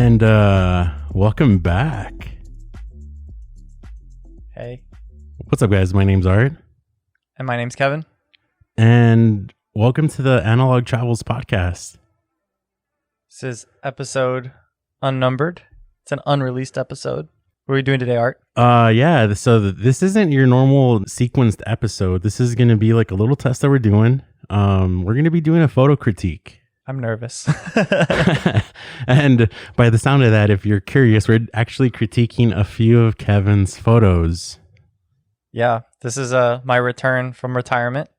And welcome back. Hey. What's up, guys? My name's Art. And my name's Kevin. And welcome to the Analog Travels podcast. This is episode unnumbered. It's an unreleased episode. What are we doing today, Art? Yeah, so this isn't your normal sequenced episode. This is going to be like a little test that we're doing. We're going to be doing a photo critique. I'm nervous. And by the sound of that, if you're curious, we're actually critiquing a few of Kevin's photos. Yeah, this is my return from retirement.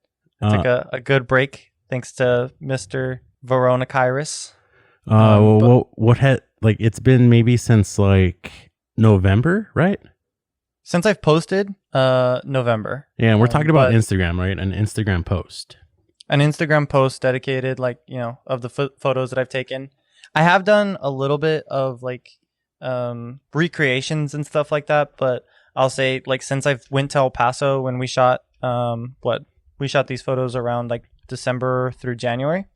I took a good break thanks to Mr. Verona Kairos. What had it's been maybe since like November, right? Since I've posted November. Yeah, and we're talking about Instagram, right? An Instagram post. An Instagram post dedicated, of the photos that I've taken. I have done a little bit of recreations and stuff like that, but I'll say since I've went to El Paso when we shot we shot these photos around December through January,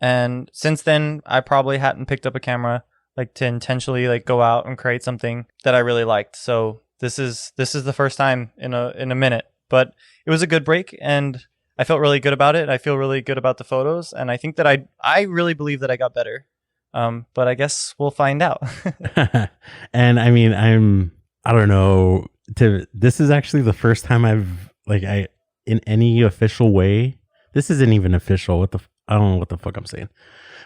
and since then I probably hadn't picked up a camera to intentionally go out and create something that I really liked. So this is the first time in a minute, but it was a good break and I felt really good about it. I feel really good about the photos, and I think that I really believe that I got better. But I guess we'll find out. And I mean, I don't know. This is actually the first time I've in any official way. This isn't even official. I don't know what the fuck I'm saying,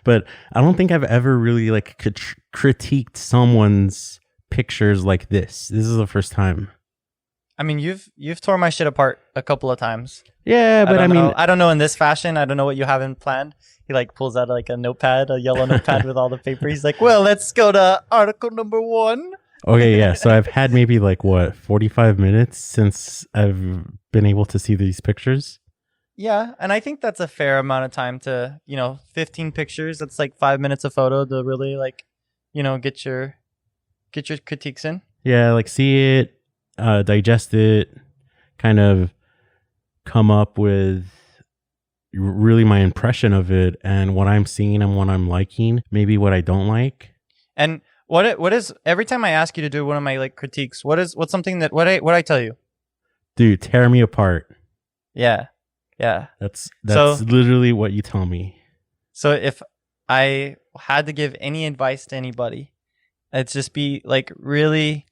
but I don't think I've ever really critiqued someone's pictures like this. This is the first time. I mean, you've torn my shit apart a couple of times. Yeah, but I don't know in this fashion. I don't know what you haven't planned. He pulls out a notepad, a yellow notepad with all the paper. He's like, well, let's go to article number 1. Okay, yeah. So I've had maybe 45 minutes since I've been able to see these pictures. Yeah, and I think that's a fair amount of time to, 15 pictures. That's 5 minutes a photo to really get your critiques in. Yeah, see it, digest it, kind of come up with really my impression of it and what I'm seeing and what I'm liking, maybe what I don't like. And what is every time I ask you to do one of my critiques, what's something that what I tell you? Dude, tear me apart. Yeah. That's literally what you tell me. So if I had to give any advice to anybody, it's just be really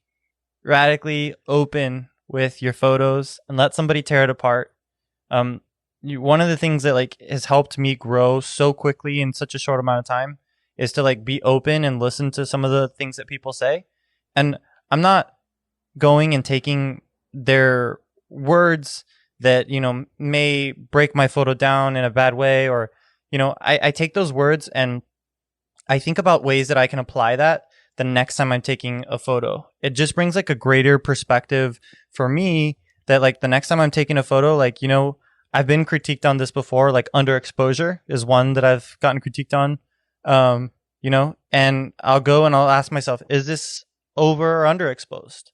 radically open with your photos and let somebody tear it apart. One of the things that has helped me grow so quickly in such a short amount of time is to be open and listen to some of the things that people say. And I'm not going and taking their words that, may break my photo down in a bad way, or, I take those words and I think about ways that I can apply that the next time I'm taking a photo. It just brings a greater perspective for me that the next time I'm taking a photo, I've been critiqued on this before, underexposure is one that I've gotten critiqued on, and I'll go and I'll ask myself, is this over or underexposed?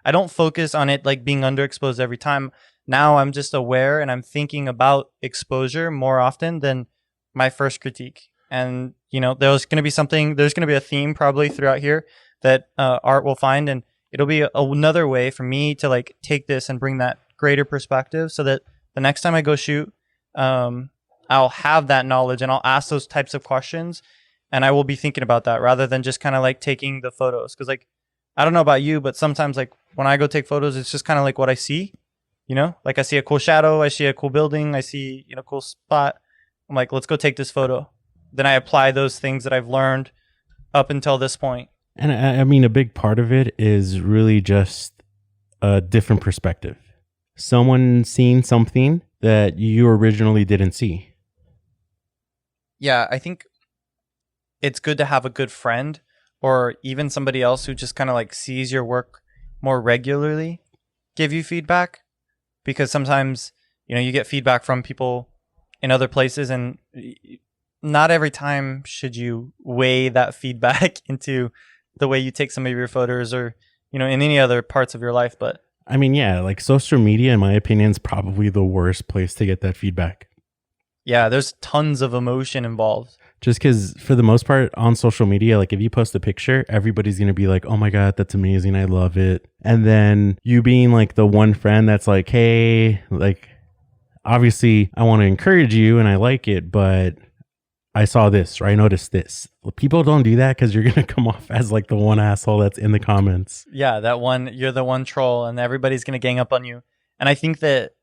I don't focus on it being underexposed every time. Now I'm just aware and I'm thinking about exposure more often than my first critique. And, there's going to be a theme probably throughout here that Art will find, and it'll be another way for me to take this and bring that greater perspective so that the next time I go shoot, I'll have that knowledge and I'll ask those types of questions, and I will be thinking about that rather than just kind of taking the photos. Because I don't know about you, but sometimes when I go take photos, it's just kind of what I see, I see a cool shadow, I see a cool building, I see, cool spot. I'm let's go take this photo. Then I apply those things that I've learned up until this point. And I mean, a big part of it is really just a different perspective. Someone seeing something that you originally didn't see. Yeah, I think it's good to have a good friend or even somebody else who just kind of sees your work more regularly give you feedback, because sometimes, you get feedback from people in other places, and not every time should you weigh that feedback into the way you take some of your photos or, in any other parts of your life. But I mean, yeah, social media, in my opinion, is probably the worst place to get that feedback. Yeah, there's tons of emotion involved. Just because for the most part on social media, like if you post a picture, everybody's going to be like, oh my God, that's amazing. I love it. And then you being like the one friend that's like, hey, like, obviously I want to encourage you and I like it, but I saw this or I noticed this. People don't do that because you're going to come off as like the one asshole that's in the comments. Yeah, you're the one troll and everybody's going to gang up on you. And I think that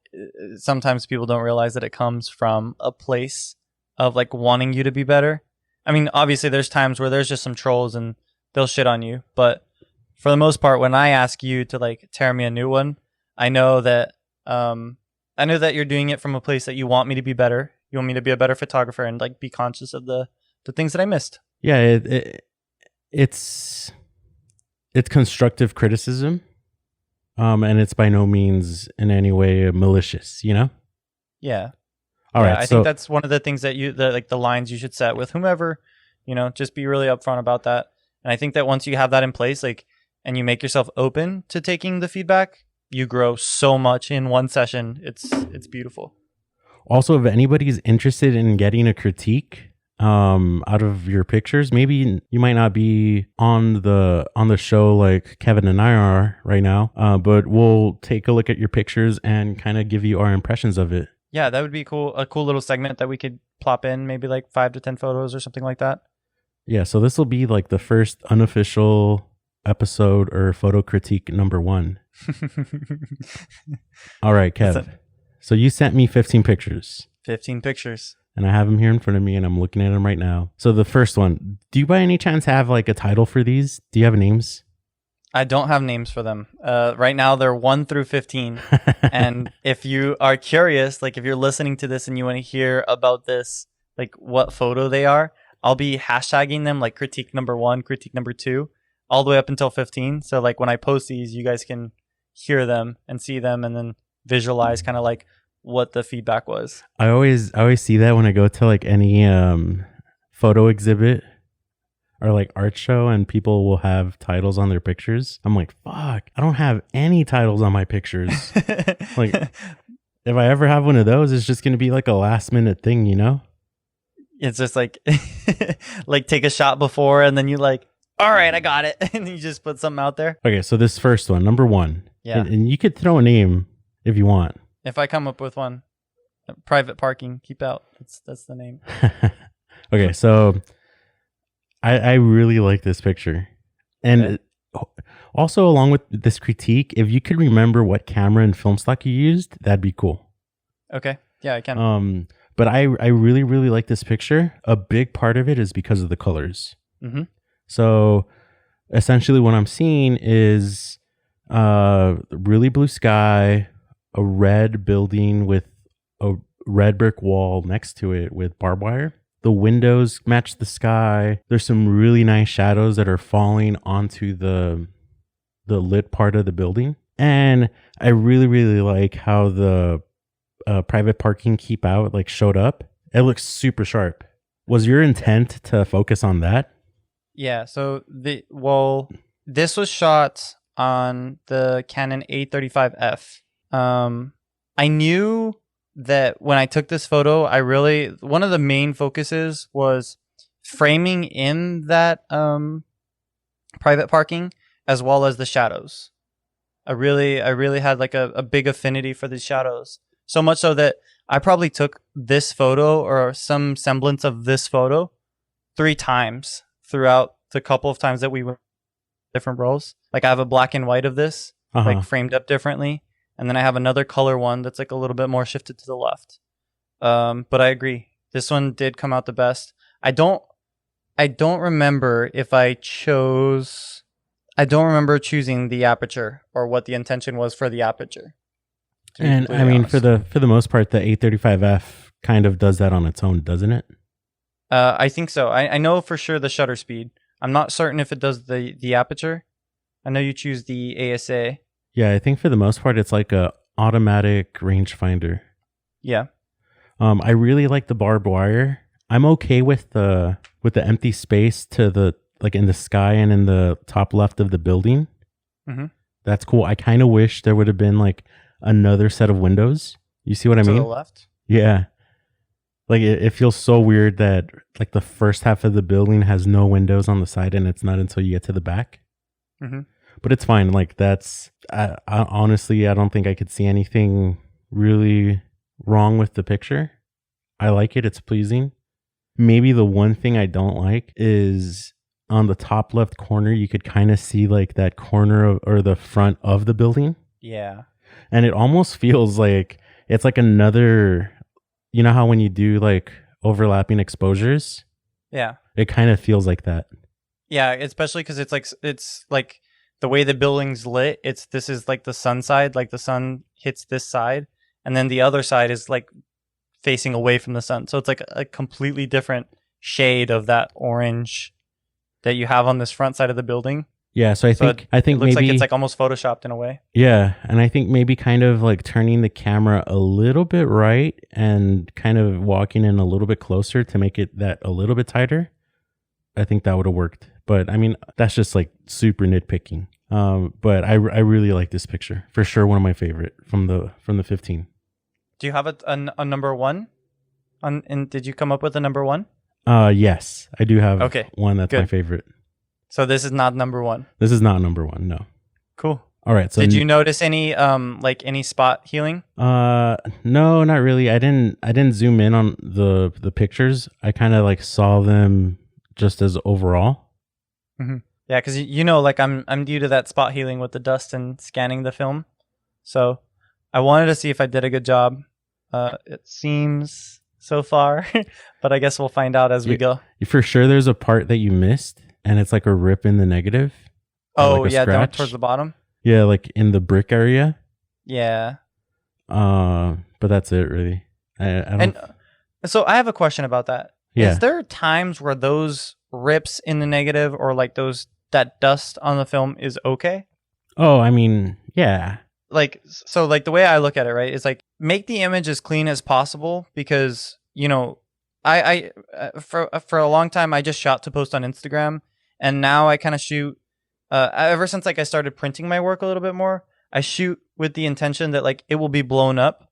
sometimes people don't realize that it comes from a place of like wanting you to be better. I mean, obviously there's times where there's just some trolls and they'll shit on you. But for the most part, when I ask you to like tear me a new one, I know that you're doing it from a place that you want me to be better. You want me to be a better photographer and like be conscious of the things that I missed. Yeah, it's constructive criticism. And it's by no means in any way malicious, you know? Yeah. All right. I think that's one of the things that the lines you should set with whomever, you know, just be really upfront about that. And I think that once you have that in place, like, and you make yourself open to taking the feedback, you grow so much in one session. It's beautiful. Also, if anybody's interested in getting a critique out of your pictures, maybe you might not be on the show like Kevin and I are right now, but we'll take a look at your pictures and kind of give you our impressions of it. Yeah, that would be cool. A cool little segment that we could plop in, maybe like 5 to 10 photos or something like that. Yeah, so this will be like the first unofficial episode or photo critique number 1. All right, Kev. So you sent me 15 pictures. 15 pictures. And I have them here in front of me and I'm looking at them right now. So the first one, do you by any chance have like a title for these? Do you have names? I don't have names for them. Right now, they're 1 through 15. And if you are curious, like if you're listening to this and you want to hear about this, like what photo they are, I'll be hashtagging them like critique number 1, critique number 2, all the way up until 15. So like when I post these, you guys can hear them and see them and then visualize kind of like what the feedback was. I always see that when I go to like any photo exhibit or like art show and people will have titles on their pictures. I'm like, fuck, I don't have any titles on my pictures. Like if I ever have one of those, it's just going to be like a last minute thing, you know? It's just like, like take a shot before and then you like, all right, I got it. And you just put something out there. Okay. So this first one, number 1. Yeah. And you could throw a name if you want. If I come up with one, private parking, keep out. That's the name. Okay. So I really like this picture. And also along with this critique, if you could remember what camera and film stock you used, that'd be cool. Okay. Yeah, I can. But I really, really like this picture. A big part of it is because of the colors. Mm-hmm. So essentially what I'm seeing is really blue sky, a red building with a red brick wall next to it with barbed wire. The windows match the sky. There's some really nice shadows that are falling onto the lit part of the building. And I really, really like how the private parking keep out like showed up. It looks super sharp. Was your intent to focus on that? Yeah. So this was shot on the Canon A35F. I knew that when I took this photo, one of the main focuses was framing in that private parking as well as the shadows. I really had like a big affinity for these shadows. So much so that I probably took this photo or some semblance of this photo 3 times throughout the couple of times that we went different roles. Like I have a black and white of this, like framed up differently. And then I have another color one that's like a little bit more shifted to the left. But I agree. This one did come out the best. I don't remember if I don't remember choosing the aperture or what the intention was for the aperture. And I mean, for the most part, the A35F kind of does that on its own, doesn't it? I think so. I know for sure the shutter speed. I'm not certain if it does the aperture. I know you choose the ASA. Yeah, I think for the most part, it's like a automatic rangefinder. Yeah. I really like the barbed wire. I'm okay with the empty space to the like in the sky and in the top left of the building. Mm-hmm. That's cool. I kind of wish there would have been like another set of windows. You see what I mean? To the left. Yeah. Like it feels so weird that like the first half of the building has no windows on the side, and it's not until you get to the back. Mm-hmm. But it's fine. Like I honestly, I don't think I could see anything really wrong with the picture. I like it. It's pleasing. Maybe the one thing I don't like is on the top left corner, you could kind of see like that corner or the front of the building. Yeah. And it almost feels like it's like another, you know how when you do like overlapping exposures, Yeah. it kind of feels like that. Yeah, especially because it's like the way the building's lit. This is like the sun side, like the sun hits this side, and then the other side is like facing away from the sun. So it's like a completely different shade of that orange that you have on this front side of the building. Yeah, so I think it looks maybe like it's like almost photoshopped in a way. yeah, and I think maybe kind of like turning the camera a little bit right and kind of walking in a little bit closer to make it that a little bit tighter. I think that would have worked. But I mean, that's just like super nitpicking. But I really like this picture for sure. One of my favorite from the 15. Do you have a number one? And did you come up with a number one? Yes, I do have Okay, one that's good. my favorite. So this is not number one. This is not number one. No. Cool. All right. So did you notice any like any spot healing? No, not really. I didn't zoom in on the pictures. I kind of like saw them just as overall. Mm-hmm. Yeah, because you know, like I'm due to that spot healing with the dust and scanning the film, so I wanted to see if I did a good job. It seems so far, but I guess we'll find out as we go. For sure, there's a part that you missed, and it's like a rip in the negative. Oh, like yeah, scratch. down towards the bottom. Yeah, like in the brick area. Yeah. But that's it, really. I don't. And so I have a question about that. Yeah. Is there times where those rips in the negative or like that dust on the film is okay? Oh, I mean, yeah. Like, so like the way I look at it, right, is like make the image as clean as possible because, you know, I for a long time I just shot to post on Instagram, and now I kind of shoot ever since like I started printing my work a little bit more, I shoot with the intention that like it will be blown up.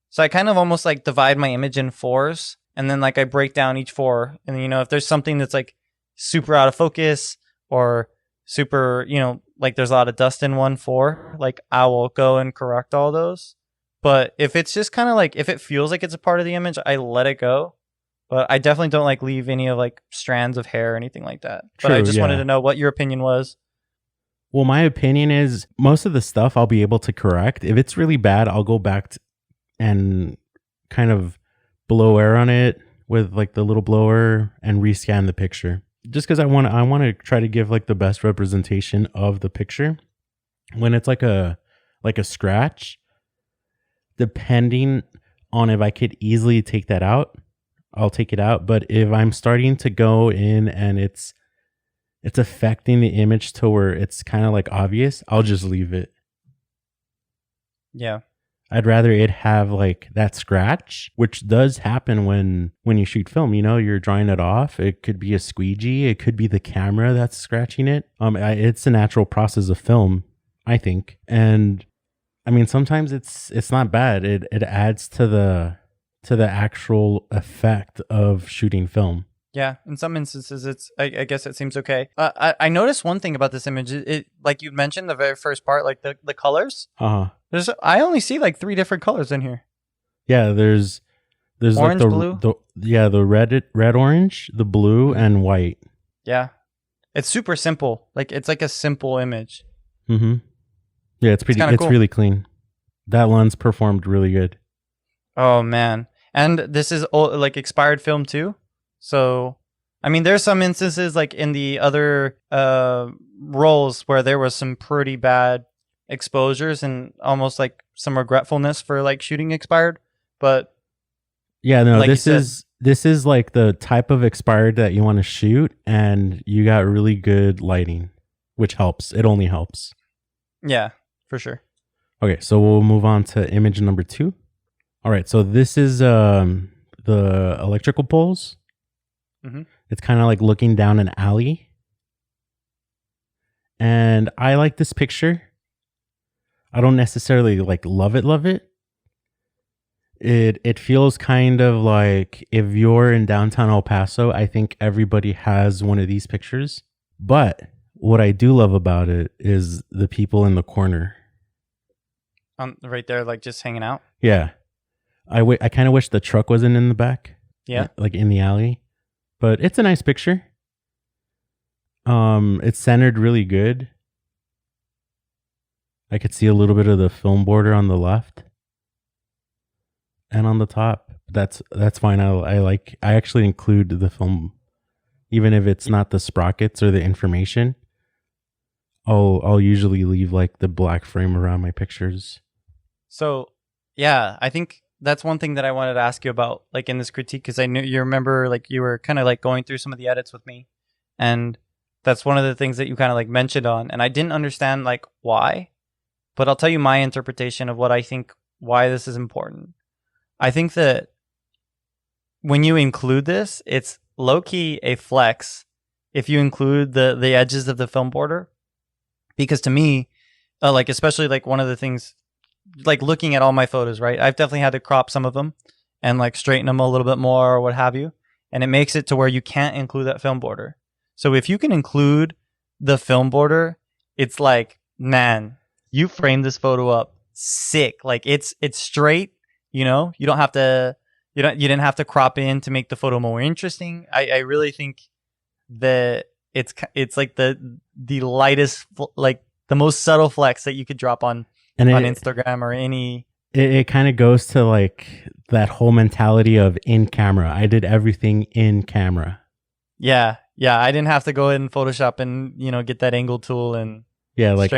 So I kind of almost like divide my image in fours, and then like I break down each four, and you know, if there's something that's like super out of focus or super, you know, like there's a lot of dust in 1/4, like I will go and correct all those. But if it's just kind of like, if it feels like it's a part of the image, I let it go. But I definitely don't like leave any of like strands of hair or anything like that. But I just wanted to know what your opinion was. Well, my opinion is most of the stuff I'll be able to correct. If it's really bad, I'll go back and kind of blow air on it with like the little blower and rescan the picture. Just because I want to try to give like the best representation of the picture. When it's like a scratch, depending on if I could easily take that out, I'll take it out. But if I'm starting to go in and it's affecting the image to where it's kind of like obvious, I'll just leave it. Yeah. I'd rather it have like that scratch, which does happen when you shoot film. You know, you're drawing it off. It could be a squeegee. It could be the camera that's scratching it. It's a natural process of film, I think. And I mean, sometimes it's not bad. It adds to the actual effect of shooting film. Yeah, in some instances, I guess it seems okay. I noticed one thing about this image. It like you mentioned the very first part, like the colors. I only see like 3 different colors in here. Yeah, there's orange, like blue. the red, orange, the blue, and white. Yeah, it's super simple. Like it's like a simple image. Mm-hmm. Yeah, it's pretty. It's cool. Really clean. That lens performed really good. Oh man, and this is like expired film too. So, I mean, there's some instances like in the other roles where there was some pretty bad exposures and almost like some regretfulness for like shooting expired. But yeah, no, like this is like the type of expired that you want to shoot, and you got really good lighting, which helps. It only helps. Yeah, for sure. Okay, so we'll move on to image number 2. All right, so this is the electrical poles. Mm-hmm. It's kind of like looking down an alley. And I like this picture. I don't necessarily like love it, It feels kind of like if you're in downtown El Paso, I think everybody has one of these pictures. But what I do love about it is the people in the corner. Right there, like just hanging out. Yeah. I kind of wish the truck wasn't in the back. Yeah. Like in the alley. But it's a nice picture. It's centered really good. I could see a little bit of the film border on the left and on the top. That's fine. I actually include the film, even if it's not the sprockets or the information. I'll usually leave like the black frame around my pictures. So, yeah, I think that's one thing that I wanted to ask you about, like in this critique, because I knew you remember, like you were kind of like going through some of the edits with me, and that's one of the things that you kind of like mentioned on, and I didn't understand like why, but I'll tell you my interpretation of what I think why this is important. I think that when you include this, it's low key a flex if you include the edges of the film border, because to me, like especially like one of the things. Like looking at all my photos, right? I've definitely had to crop some of them and like straighten them a little bit more or what have you. And it makes it to where you can't include that film border. So if you can include the film border, it's like, man, you framed this photo up sick. Like it's straight, you know, you don't have to, you didn't have to crop in to make the photo more interesting. I really think that it's like the lightest, like the most subtle flex that you could drop on Instagram or any. It kind of goes to like that whole mentality of in camera. I did everything in camera. Yeah. I didn't have to go in Photoshop and get that angle tool and like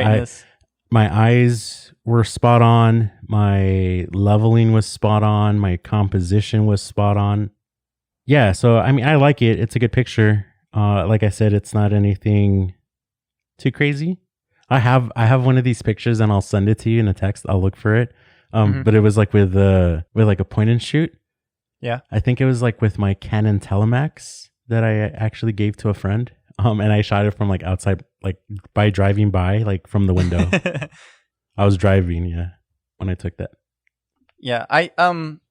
my eyes were spot on. My leveling was spot on. My composition was spot on. Yeah, so I mean, I like it. It's a good picture. Like I said, it's not anything too crazy. I have one of these pictures and I'll send it to you in a text. I'll look for it. But it was like with like a point and shoot. Yeah. I think it was like with my Canon Telemax that I actually gave to a friend. And I shot it from like outside, like by driving by, like from the window. I was driving, yeah, when I took that. Yeah.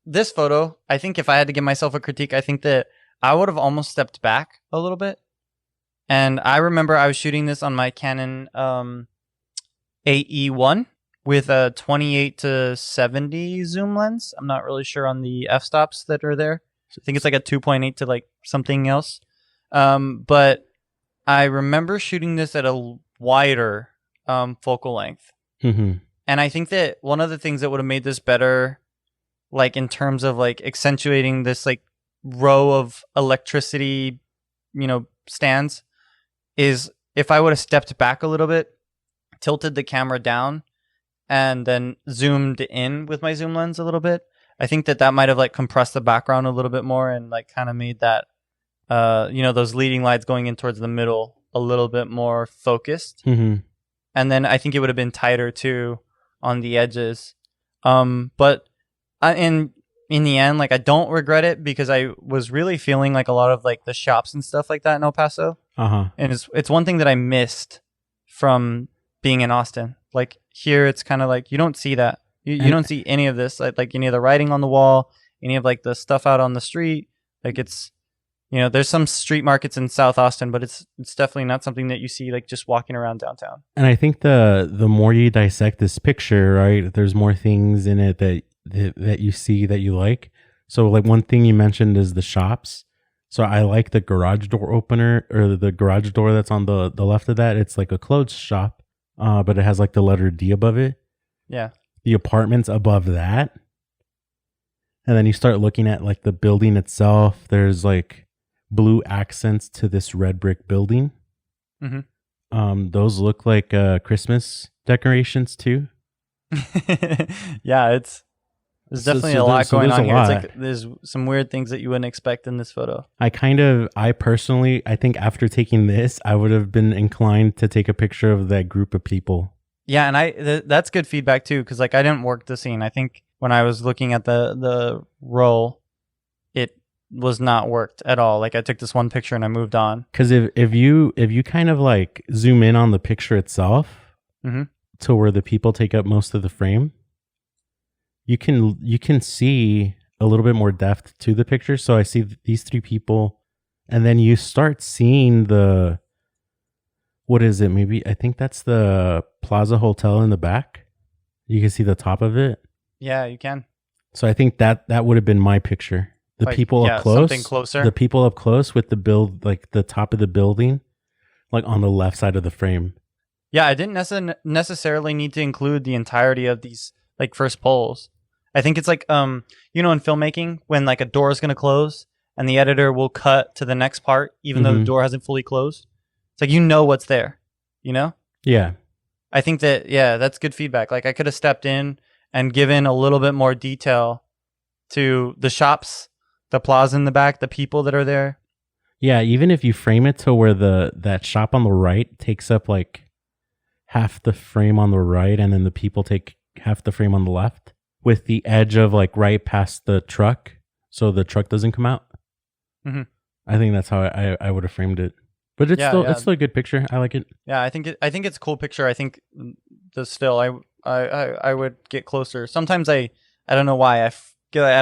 This photo, I think if I had to give myself a critique, I think that I would have almost stepped back a little bit. And I remember I was shooting this on my Canon AE1 with a 28 to 70 zoom lens. I'm not really sure on the f-stops that are there. I think it's like a 2.8 to like something else. But I remember shooting this at a wider focal length. Mm-hmm. And I think that one of the things that would have made this better, like in terms of like accentuating this like row of electricity, stands, is if I would have stepped back a little bit, tilted the camera down, and then zoomed in with my zoom lens a little bit. I think that might have like compressed the background a little bit more and like kind of made that, those leading lights going in towards the middle a little bit more focused. Mm-hmm. And then I think it would have been tighter too on the edges. But in the end, like I don't regret it because I was really feeling like a lot of like the shops and stuff like that in El Paso. Uh-huh. And it's one thing that I missed from being in Austin. Like here, it's kind of like you don't see that. You don't see any of this, like any of the writing on the wall, any of like the stuff out on the street. Like it's, there's some street markets in South Austin, but it's definitely not something that you see like just walking around downtown. And I think the more you dissect this picture, right, there's more things in it that you see that you like. So like one thing you mentioned is the shops. So I like the garage door opener or the garage door that's on the left of that. It's like a clothes shop, but it has like the letter D above it. Yeah. The apartments above that. And then you start looking at like the building itself. There's like blue accents to this red brick building. Mm-hmm. Those look like Christmas decorations too. Yeah, there's definitely a lot going on here. It's like there's some weird things that you wouldn't expect in this photo. I personally, I think after taking this, I would have been inclined to take a picture of that group of people. Yeah, and that's good feedback too, because like I didn't work the scene. I think when I was looking at the roll, it was not worked at all. Like I took this one picture and I moved on. Because if you kind of like zoom in on the picture itself, mm-hmm. to where the people take up most of the frame, you can see a little bit more depth to the picture. So I see these three people, and then you start seeing the, what is it? Maybe I think that's the Plaza Hotel in the back. You can see the top of it. Yeah, you can. So I think that would have been my picture. The Like, people yeah, up close, something closer. the people up close with the build, like the top of the building, like on the left side of the frame. Yeah, I didn't necessarily need to include the entirety of these like first polls. I think it's like in filmmaking when like a door is going to close and the editor will cut to the next part even though the door hasn't fully closed. It's like what's there, Yeah. I think that that's good feedback. Like I could have stepped in and given a little bit more detail to the shops, the plaza in the back, the people that are there. Yeah, even if you frame it to where that shop on the right takes up like half the frame on the right, and then the people take half the frame on the left, with the edge of like right past the truck, so the truck doesn't come out. Mm-hmm. I think that's how I would have framed it. But it's still a good picture. I like it. Yeah, I think it's a cool picture. I think the still I would get closer. Sometimes I don't know why I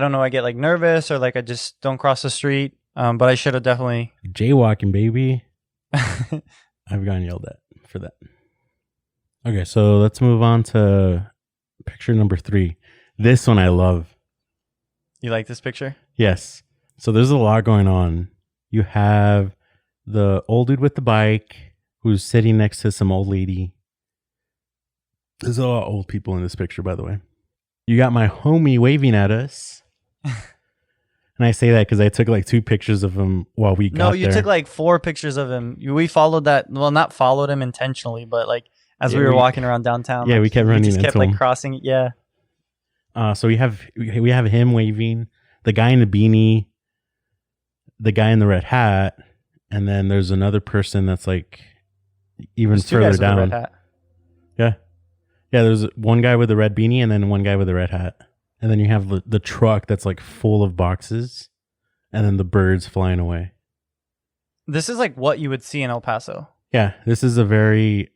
don't know, I get like nervous or like I just don't cross the street. But I should have definitely jaywalking, baby. I've gotten yelled at for that. Okay, so let's move on to picture number 3. This one I love. You like this picture? Yes. So there's a lot going on. You have the old dude with the bike who's sitting next to some old lady. There's a lot of old people in this picture, by the way. You got my homie waving at us. And I say that because I took like 2 pictures of him while we got there. No, you took like 4 pictures of him. We followed that. Well, not followed him intentionally, but like as we were walking around downtown. Yeah, like, we kept running into him. Kept like crossing. Yeah. So we have him waving, the guy in the beanie, the guy in the red hat, and then there's another person that's like even there's 2 further guys down. with a red hat. Yeah, there's one guy with a red beanie and then one guy with a red hat. And then you have the truck that's like full of boxes, and then the birds flying away. This is like what you would see in El Paso. Yeah, this is a very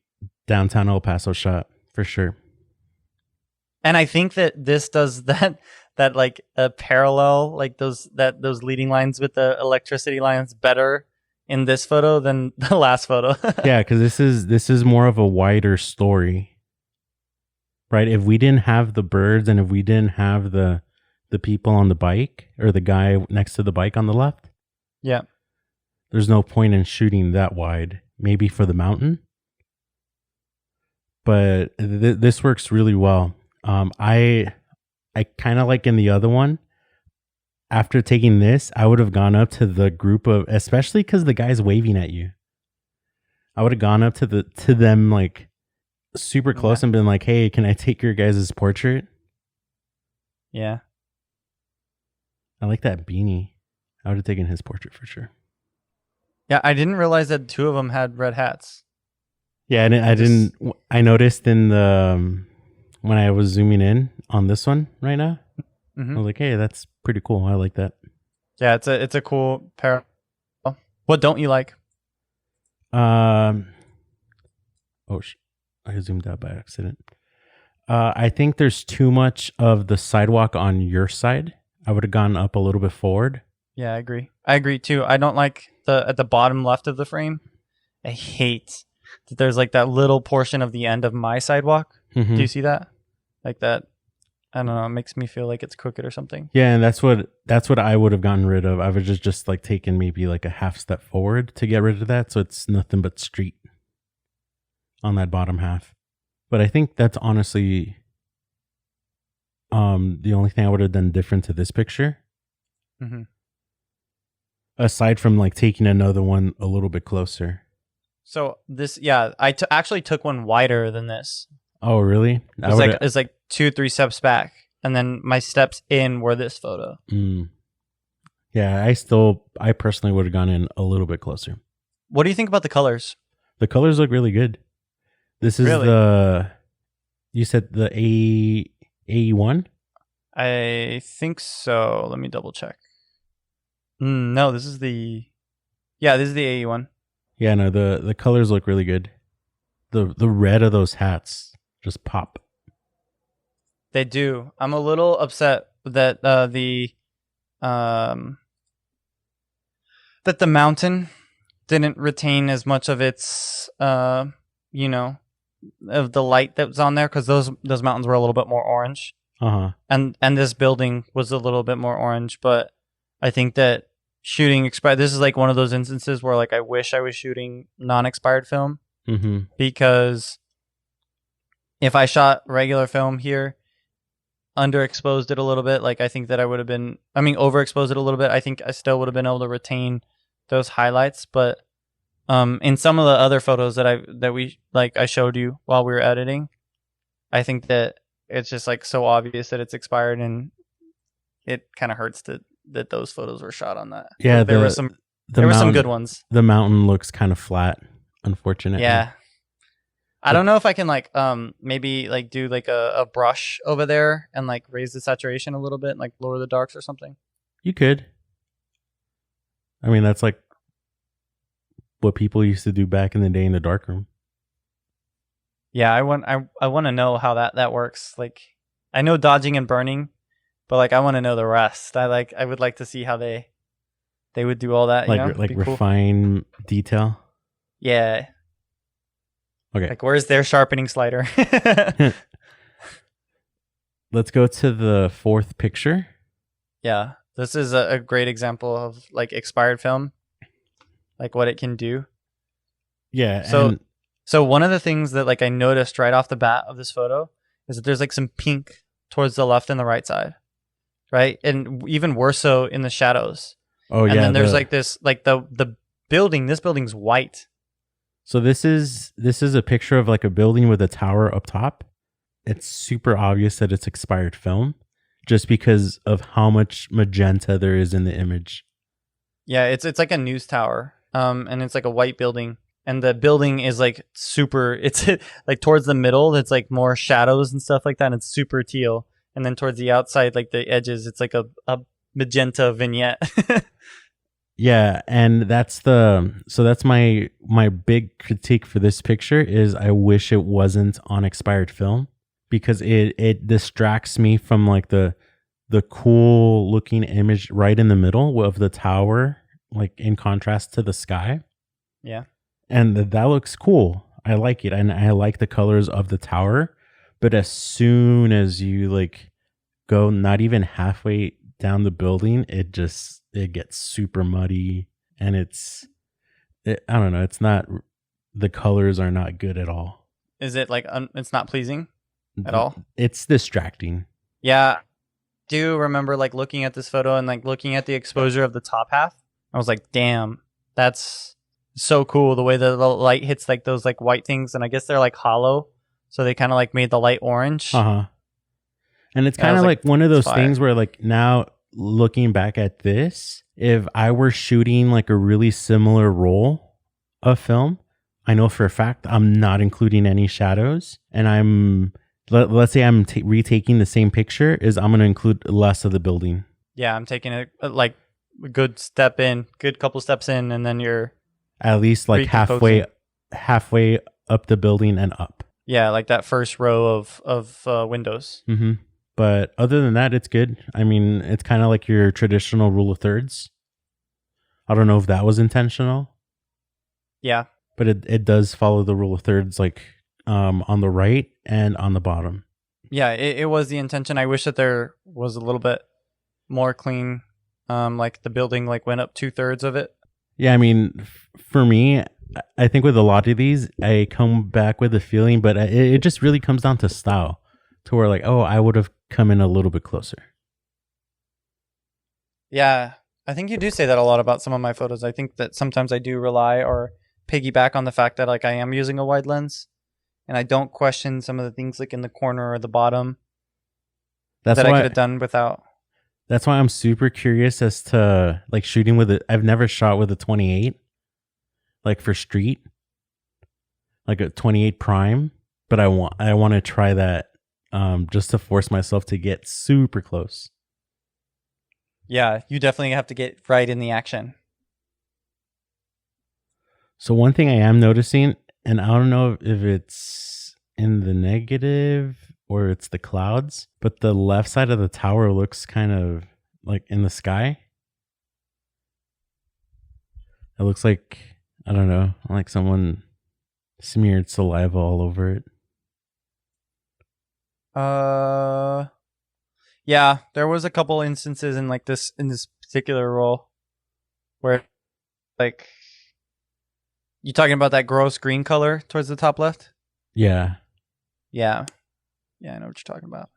downtown El Paso shot for sure. And I think that this does that like a parallel, like those leading lines with the electricity lines better in this photo than the last photo. Yeah, because this is more of a wider story. Right, if we didn't have the birds and if we didn't have the people on the bike or the guy next to the bike on the left, yeah, there's no point in shooting that wide. Maybe for the mountain, but this works really well. I kind of like in the other one. After taking this, I would have gone up to the group of, especially because the guy's waving at you. I would have gone up to them like super close and been like, hey, can I take your guys' portrait? Yeah. I like that beanie. I would have taken his portrait for sure. Yeah, I didn't realize that 2 of them had red hats. Yeah, I noticed in the when I was zooming in on this one right now, I was like, hey, that's pretty cool. I like that. Yeah, it's a cool pair. What don't you like? I zoomed out by accident. I think there's too much of the sidewalk on your side. I would have gone up a little bit forward. Yeah, I agree. I agree too. I don't like at the bottom left of the frame. I hate that there's like that little portion of the end of my sidewalk. Mm-hmm. Do you see that? Like that. I don't know. It makes me feel like it's crooked or something. Yeah, and that's what I would have gotten rid of. I would just like taken maybe like a half step forward to get rid of that, so it's nothing but street on that bottom half. But I think that's honestly the only thing I would have done different to this picture. Mm-hmm. Aside from like taking another one a little bit closer. So this, yeah, I actually took one wider than this. Oh, really? It's like 2-3 steps back, and then my steps in were this photo. Yeah, I personally would have gone in a little bit closer. What do you think about the colors? The colors look really good. This is you said the AE1? I think so. Let me double check. No, this is the AE1. Yeah, no, the colors look really good. The red of those hats just pop. They do. I'm a little upset that um that the mountain didn't retain as much of its you know, of the light that was on there, because those mountains were a little bit more orange, Uh-huh. and this building was a little bit more orange. But I think that shooting expired. This is like one of those instances where like I wish I was shooting non-expired film, Mm-hmm. because if I shot regular film here, underexposed it a little bit, like I think that I would have been. I mean, overexposed it a little bit. I think I still would have been able to retain those highlights, but in some of the other photos that I showed you while we were editing, I think that it's just like so obvious that it's expired, and it kind of hurts that those photos were shot on that. Yeah, There were some good ones. The mountain looks kind of flat, unfortunately. Yeah. I don't know if I can like maybe like do like a brush over there and like raise the saturation a little bit and like lower the darks or something. You could. I mean, that's like what people used to do back in the day in the darkroom. Yeah, I want to know how that works. Like, I know dodging and burning, but like I want to know the rest. I would like to see how they would do all that. Like you know? like Be cool. refine detail. Yeah. Okay. Like, where's their sharpening slider? Let's go to the fourth picture. Yeah, this is a great example of like expired film, like what it can do. Yeah. So one of the things that like I noticed right off the bat of this photo is that there's like some pink towards the left and the right side, right? And even worse so in the shadows. Oh, and yeah. then there's like this, like the building. This building's white. So this is a picture of like a building with a tower up top. It's super obvious that it's expired film, just because of how much magenta there is in the image. Yeah, it's like a news tower, and it's like a white building, and the building is like super. It's like towards the middle, it's like more shadows and stuff like that. And it's super teal, and then towards the outside, like the edges, it's like a magenta vignette. Yeah, and that's my big critique for this picture is I wish it wasn't on expired film, because it distracts me from like the cool looking image right in the middle of the tower, like in contrast to the sky. Yeah. And that looks cool. I like it, and I like the colors of the tower, but as soon as you like go not even halfway down the building, it gets super muddy, and I don't know, it's not, the colors are not good at all. Is it like it's not pleasing at all? It's distracting. Yeah. Do remember like looking at this photo and like looking at the exposure of the top half. I was like, damn, that's so cool the way the light hits like those like white things, and I guess they're like hollow, so they kind of like made the light orange. And it's kind of like one of those things where like now looking back at this, if I were shooting like a really similar roll of film, I know for a fact I'm not including any shadows, and let's say I'm retaking the same picture, is I'm going to include less of the building. Yeah, I'm taking a like a good couple steps in, and then you're at least like halfway up the building and up. Yeah, like that first row of windows. Mm-hmm. But other than that, it's good. I mean, it's kind of like your traditional rule of thirds. I don't know if that was intentional. Yeah. But it does follow the rule of thirds, like on the right and on the bottom. Yeah, it was the intention. I wish that there was a little bit more clean. Like the building like went up 2/3 of it. Yeah, I mean, for me, I think with a lot of these, I come back with a feeling, but it just really comes down to style, to where like, oh, I would have come in a little bit closer. Yeah, I think you do say that a lot about some of my photos. I think that sometimes I do rely or piggyback on the fact that like I am using a wide lens, and I don't question some of the things like in the corner or the bottom that I could have done without. That's why I'm super curious as to like shooting with it. I've never shot with a 28, like for street, like a 28 prime, but I want to try that just to force myself to get super close. Yeah, you definitely have to get right in the action. So one thing I am noticing, and I don't know if it's in the negative or it's the clouds, but the left side of the tower looks kind of like in the sky. It looks like, I don't know, like someone smeared saliva all over it. Yeah, there was a couple instances in like this in this particular role where like you talking about that gross green color towards the top left? Yeah. Yeah. Yeah, I know what you're talking about.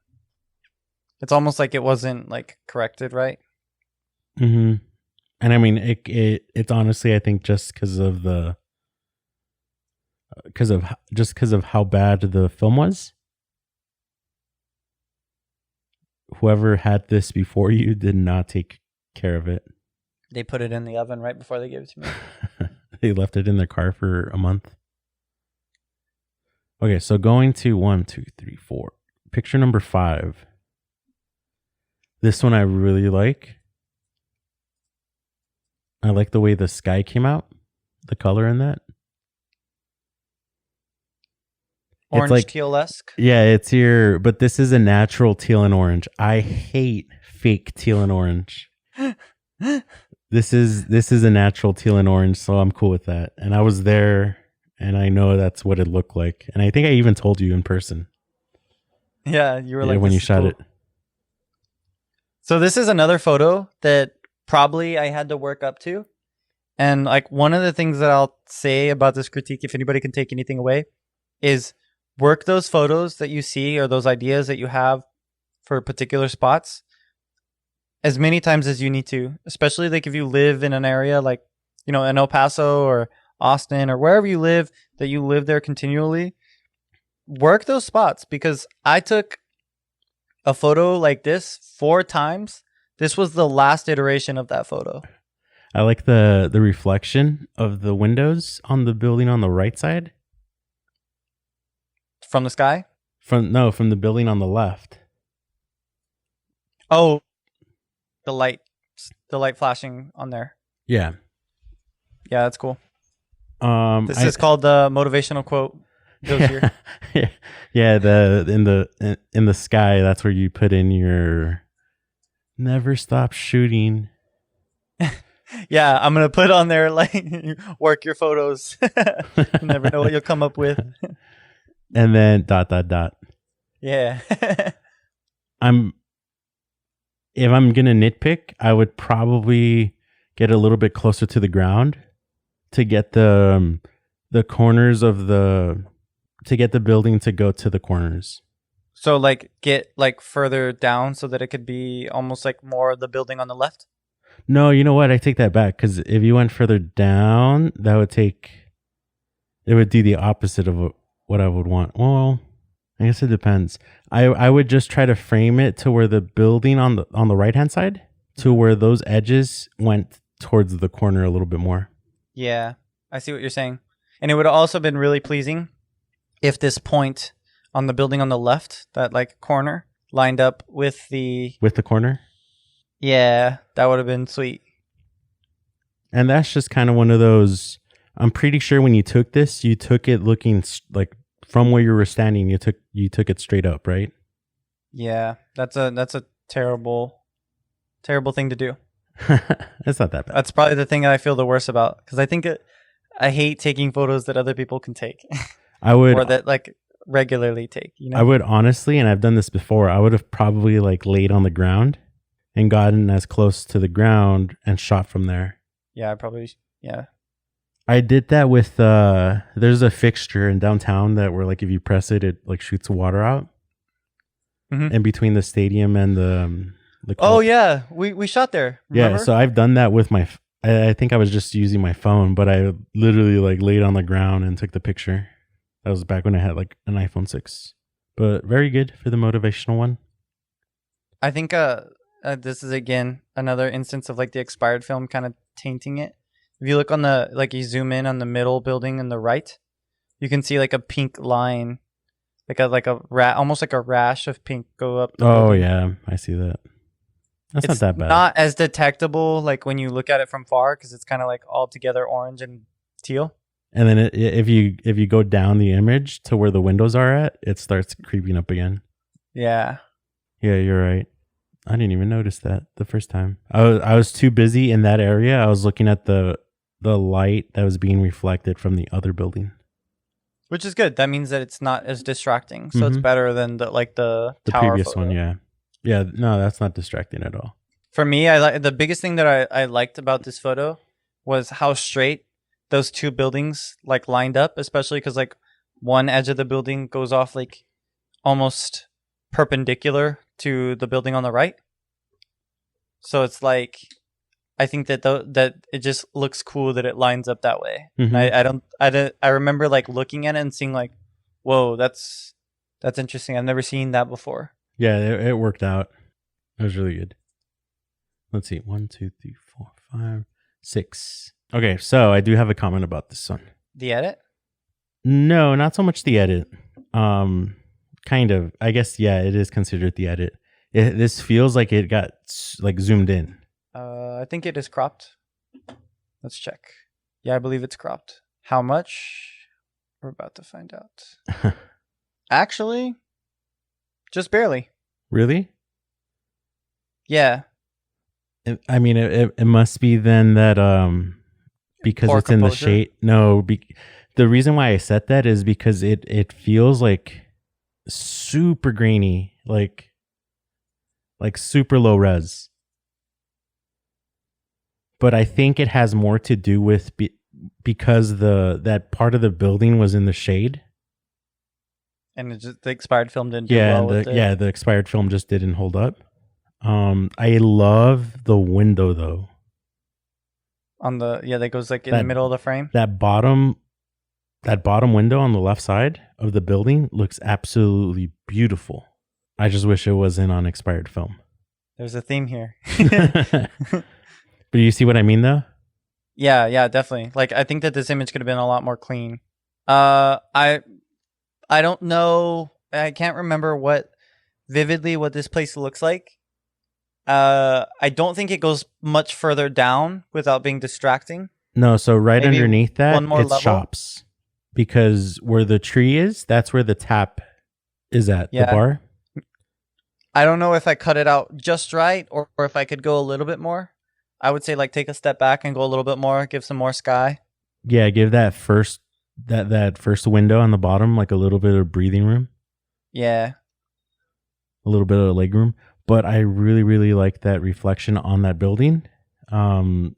It's almost like it wasn't like corrected, right? Mm-hmm. And I mean, it's honestly, I think just because of how bad the film was. Whoever had this before you did not take care of it. They put it in the oven right before they gave it to me. They left it in their car for a month. Okay, so going to 1, 2, 3, 4. Picture number 5. This one I really like. I like the way the sky came out. The color in that. Orange, like, teal-esque? Yeah, but this is a natural teal and orange. I hate fake teal and orange. This is a natural teal and orange, so I'm cool with that. And I was there, and I know that's what it looked like. And I think I even told you in person. Yeah, you were like when you shot it. So this is another photo that probably I had to work up to. And like one of the things that I'll say about this critique, if anybody can take anything away, is work those photos that you see or those ideas that you have for particular spots as many times as you need to, especially like if you live in an area like, you know, in El Paso or Austin or wherever you live, that you live there continually. Work those spots, because I took a photo like this 4 times. This was the last iteration of that photo. I like the reflection of the windows on the building on the right side. From the sky? From the building on the left. Oh, the light flashing on there. Yeah. Yeah, that's cool. This is called the motivational quote. Yeah, in the sky, that's where you put in your never stop shooting. Yeah, I'm gonna put on there like work your photos. You never know what you'll come up with. And then ... Yeah. If I'm gonna nitpick, I would probably get a little bit closer to the ground to get the corners of to get the building to go to the corners. So like get like further down so that it could be almost like more of the building on the left? No, you know what? I take that back, because if you went further down, it would do the opposite of what I would want. Well, I guess it depends. I would just try to frame it to where the building on the right hand side, to where those edges went towards the corner a little bit more. Yeah, I see what you're saying. And it would have also been really pleasing if this point on the building on the left, that like corner, lined up with the corner. Yeah, that would have been sweet. And that's just kind of one of those. I'm pretty sure when you took this, you took it looking like from where you were standing. You took it straight up, right? Yeah, that's a terrible thing to do. It's not that bad. That's probably the thing I feel the worst about, because I hate taking photos that other people can take. I would, or that like regularly take. You know, I would honestly, and I've done this before. I would have probably like laid on the ground and gotten as close to the ground and shot from there. Yeah, yeah. I did that with there's a fixture in downtown that where like if you press it, it like shoots water out. Mm-hmm. In between the stadium and the Oh yeah, we shot there. Remember? Yeah, so I've done that with my. I think I was just using my phone, but I literally like laid on the ground and took the picture. That was back when I had like an iPhone 6. But very good for the motivational one. I think this is again another instance of like the expired film kind of tainting it. If you look on you zoom in on the middle building on the right, you can see like a pink line, almost like a rash of pink go up. Oh building. Yeah, I see that. It's not that bad. Not as detectable like when you look at it from far, because it's kind of like all together orange and teal. And then if you go down the image to where the windows are at, it starts creeping up again. Yeah. Yeah, you're right. I didn't even notice that the first time. I was too busy in that area. I was looking at the light that was being reflected from the other building. Which is good. That means that it's not as distracting. So it's Mhm. better than the The tower previous photo. one, yeah. Yeah, no, that's not distracting at all. For me, I like the biggest thing that I liked about this photo was how straight those two buildings like lined up, especially because like one edge of the building goes off like almost perpendicular to the building on the right. So it's like I think that that it just looks cool that it lines up that way. And Mhm. I remember like looking at it and seeing like, whoa, that's interesting. I've never seen that before. Yeah, it worked out. It was really good. Let's see. 1, 2, 3, 4, 5, 6. Okay, so I do have a comment about this one. The edit? No, not so much the edit. Kind of. I guess yeah, it is considered the edit. This feels like it got like zoomed in. I think it is cropped. Let's check. Yeah, I believe it's cropped. How much? We're about to find out. Actually, just barely. Really? Yeah. I mean, it must be then that because Poor it's in the composure? shade. No, the reason why I said that is because it feels like super grainy, like super low res. But I think it has more to do with because that part of the building was in the shade. And it just, the expired film didn't do Yeah, well and with it. the expired film just didn't hold up. I love the window though. On the that goes like in the That middle of the frame. that bottom window on the left side of the building looks absolutely beautiful. I just wish it wasn't on expired film. There's a theme here. But you see what I mean though? Yeah, definitely. Like I think that this image could have been a lot more clean. I don't know. I can't remember vividly what this place looks like. I don't think it goes much further down without being distracting. No, so right Maybe underneath that, one more it's level? shops. Because where the tree is, that's where the tap is at, the Yeah. bar. I don't know if I cut it out just right or if I could go a little bit more. I would say like take a step back and go a little bit more, give some more sky. Yeah, give that first window on the bottom like a little bit of breathing room, Yeah. a little bit of leg room. But I really, really like that reflection on that building. Going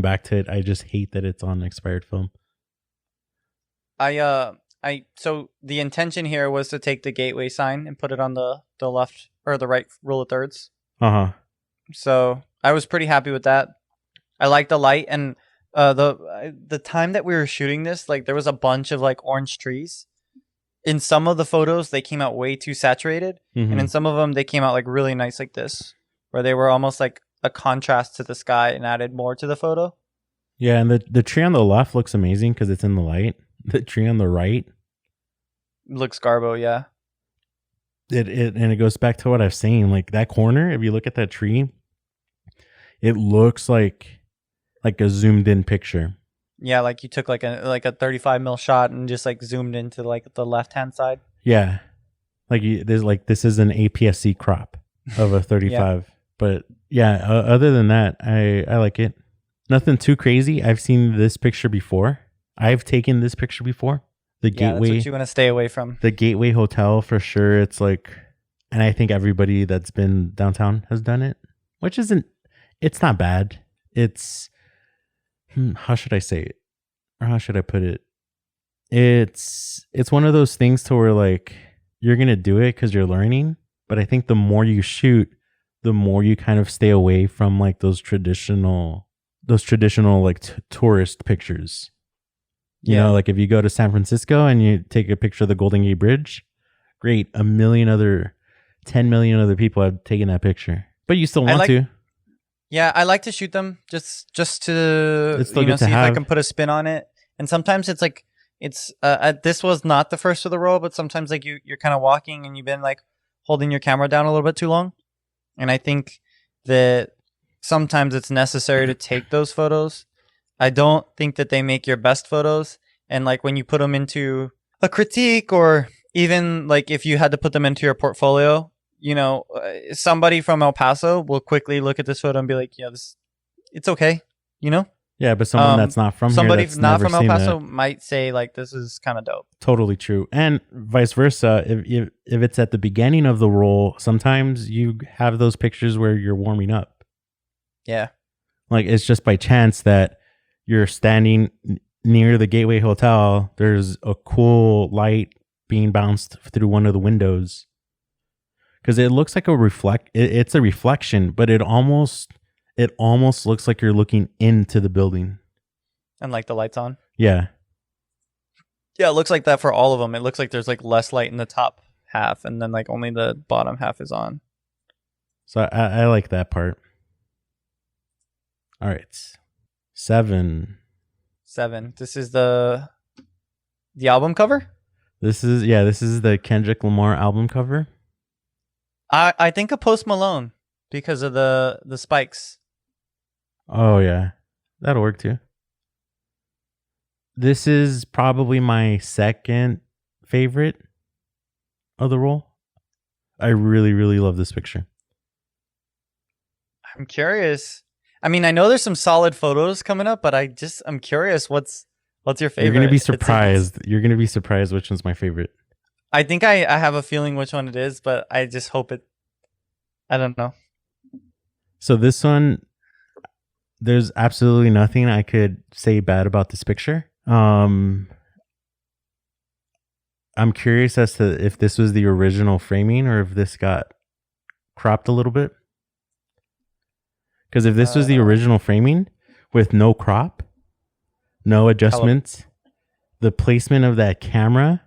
back to it, I just hate that it's on expired film. So the intention here was to take the gateway sign and put it on the left or the right rule of thirds. Uh-huh. So I was pretty happy with that. I like the light and the time that we were shooting this, like there was a bunch of like orange trees. In some of the photos, they came out way too saturated, Mhm. and in some of them, they came out like really nice, like this, where they were almost like a contrast to the sky and added more to the photo. Yeah, and the tree on the left looks amazing because it's in the light. The tree on the right, Looks garbo, yeah. it goes back to what I was saying. Like that corner, if you look at that tree, it looks like a zoomed in picture. Yeah, like you took like a 35 mil shot and just like zoomed into like the left hand side. Yeah, this is an APS-C crop of a 35. But yeah, other than that, I like it. Nothing too crazy. I've seen this picture before. I've taken this picture before. The Yeah, Gateway, that's what you want to stay away from. the Gateway Hotel for sure. It's like, and I think everybody that's been downtown has done it, which it's not bad. It's, how should I say it? Or how should I put it? It's one of those things to where like you're going to do it because you're learning. But I think the more you shoot, the more you kind of stay away from like those traditional like tourist pictures. You know, like if you go to San Francisco and you take a picture of the Golden Gate Bridge, great. 10 million other people have taken that picture, but you still want to. Yeah, I like to shoot them just to It's still good to see if I have. can put a spin on it. And sometimes it's like this was not the first of the roll, but sometimes like you're kind of walking and you've been like holding your camera down a little bit too long. And I think that sometimes it's necessary to take those photos. I don't think that they make your best photos. And like when you put them into a critique or even like if you had to put them into your portfolio, somebody from El Paso will quickly look at this photo and be like, yeah, this, it's okay, you know. Yeah, but someone that's not from here, Somebody that's not never from El seen Paso that. might say like, this is kind of dope. Totally true. And vice versa. If it's at the beginning of the roll, sometimes you have those pictures where you're warming up. Yeah. Like it's just by chance that you're standing near the Gateway Hotel. There's a cool light being bounced through one of the windows. Because it looks like it's a reflection, but it almost looks like you're looking into the building. And like the lights on. Yeah. Yeah, it looks like that for all of them. It looks like there's like less light in the top half, and then like only the bottom half is on. So I like that part. All right. 7. This is the album cover. This is the Kendrick Lamar album cover. I think of Post Malone because of the spikes. Oh yeah, that'll work too. This is probably my second favorite of the roll. I really, really love this picture. I'm curious. I mean, I know there's some solid photos coming up, but I'm curious what's your favorite? You're gonna be surprised. You're gonna be surprised which one's my favorite. I think I have a feeling which one it is, but I just hope it. I don't know. So this one, there's absolutely nothing I could say bad about this picture. I'm curious as to if this was the original framing or if this got cropped a little bit. Because if this was the original framing with no crop, no adjustments, the placement of that camera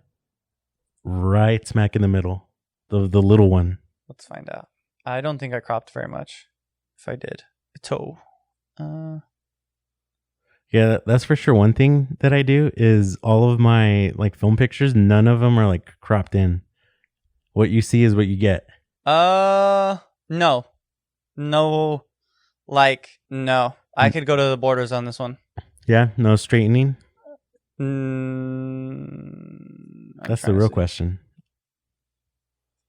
right smack in the middle, the little one. Let's find out. I don't think I cropped very much. If I did, a toe. Yeah, that's for sure. One thing that I do is all of my like film pictures, none of them are like cropped in. What you see is what you get. No. I could go to the borders on this one. Yeah, no straightening. That's the real question.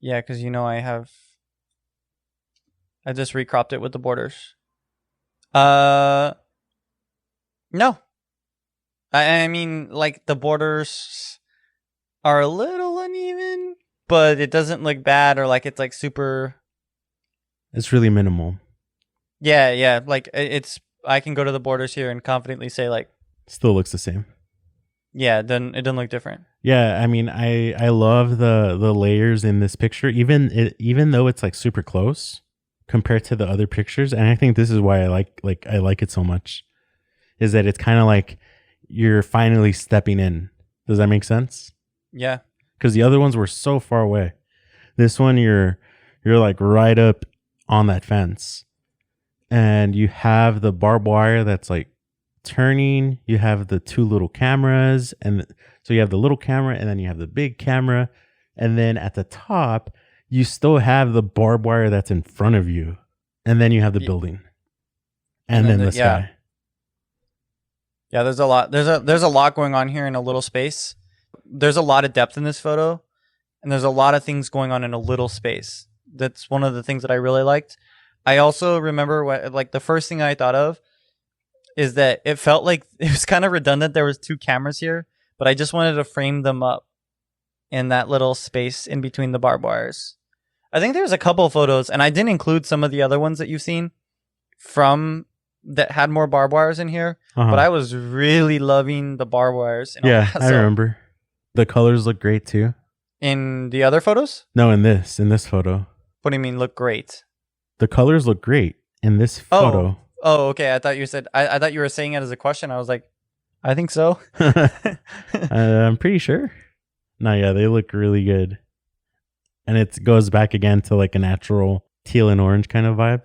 Yeah, because I just recropped it with the borders. No. I mean, like the borders are a little uneven, but it doesn't look bad or like it's like super. It's really minimal. Yeah. Like I can go to the borders here and confidently say like. Still looks the same. Yeah, it doesn't look different. Yeah, I mean, I love the layers in this picture, even though it's like super close compared to the other pictures, and I think this is why I like it so much, is that it's kind of like you're finally stepping in. Does that make sense? Yeah. Because the other ones were so far away. This one you're like right up on that fence, and you have the barbed wire that's like turning. You have the two little cameras, and so you have the little camera and then you have the big camera, and then at the top you still have the barbed wire that's in front of you, and then you have the building, and then the sky. Yeah, there's a lot. There's a lot going on here in a little space. There's a lot of depth in this photo, and there's a lot of things going on in a little space. That's one of the things that I really liked. I also remember the first thing I thought of is that it felt like it was kind of redundant. There was two cameras here, but I just wanted to frame them up in that little space in between the barbed wires. I think there's a couple of photos, and I didn't include some of the other ones that you've seen from that had more barbed wires in here, but I was really loving the barbed wires. Yeah, I remember. The colors look great too. In the other photos? No, in this photo. What do you mean look great? The colors look great in this photo. Oh, okay. I thought you said. I thought you were saying it as a question. I was like, I think so. I'm pretty sure. No, yeah, they look really good, and it goes back again to like a natural teal and orange kind of vibe.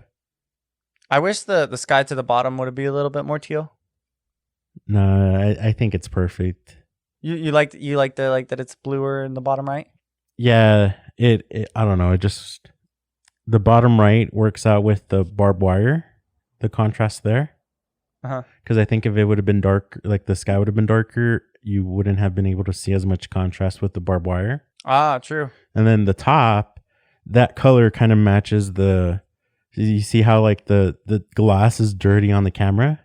I wish the sky to the bottom would be a little bit more teal. No, I think it's perfect. You like that it's bluer in the bottom right? Yeah, it I don't know. It just the bottom right works out with the barbed wire. The contrast there, because I think if it would have been dark, like the sky would have been darker, you wouldn't have been able to see as much contrast with the barbed wire. Ah, true. And then the top, that color kind of matches the. You see how like the glass is dirty on the camera?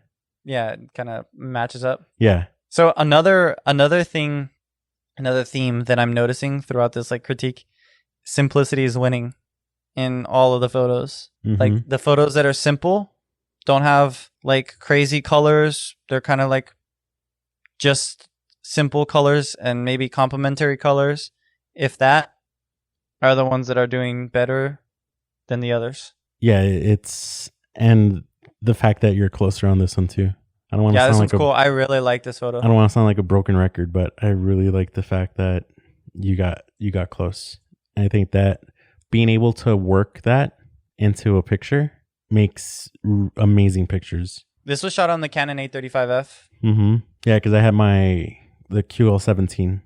Yeah, it kind of matches up. Yeah. So another thing, another theme that I'm noticing throughout this like critique, simplicity is winning in all of the photos. Like Mhm. the photos that are simple don't have like crazy colors. They're kind of like just simple colors and maybe complementary colors, if that, are the ones that are doing better than the others. Yeah, it's and the fact that you're closer on this one too. I don't want to Yeah, this sound one's like a cool. I really like this I photo. don't want to sound like a broken record, but I really like the fact that you got close. And I think that being able to work that into a picture makes amazing pictures. This was shot on the Canon A35F. Mm-hmm. Yeah, because I had the QL17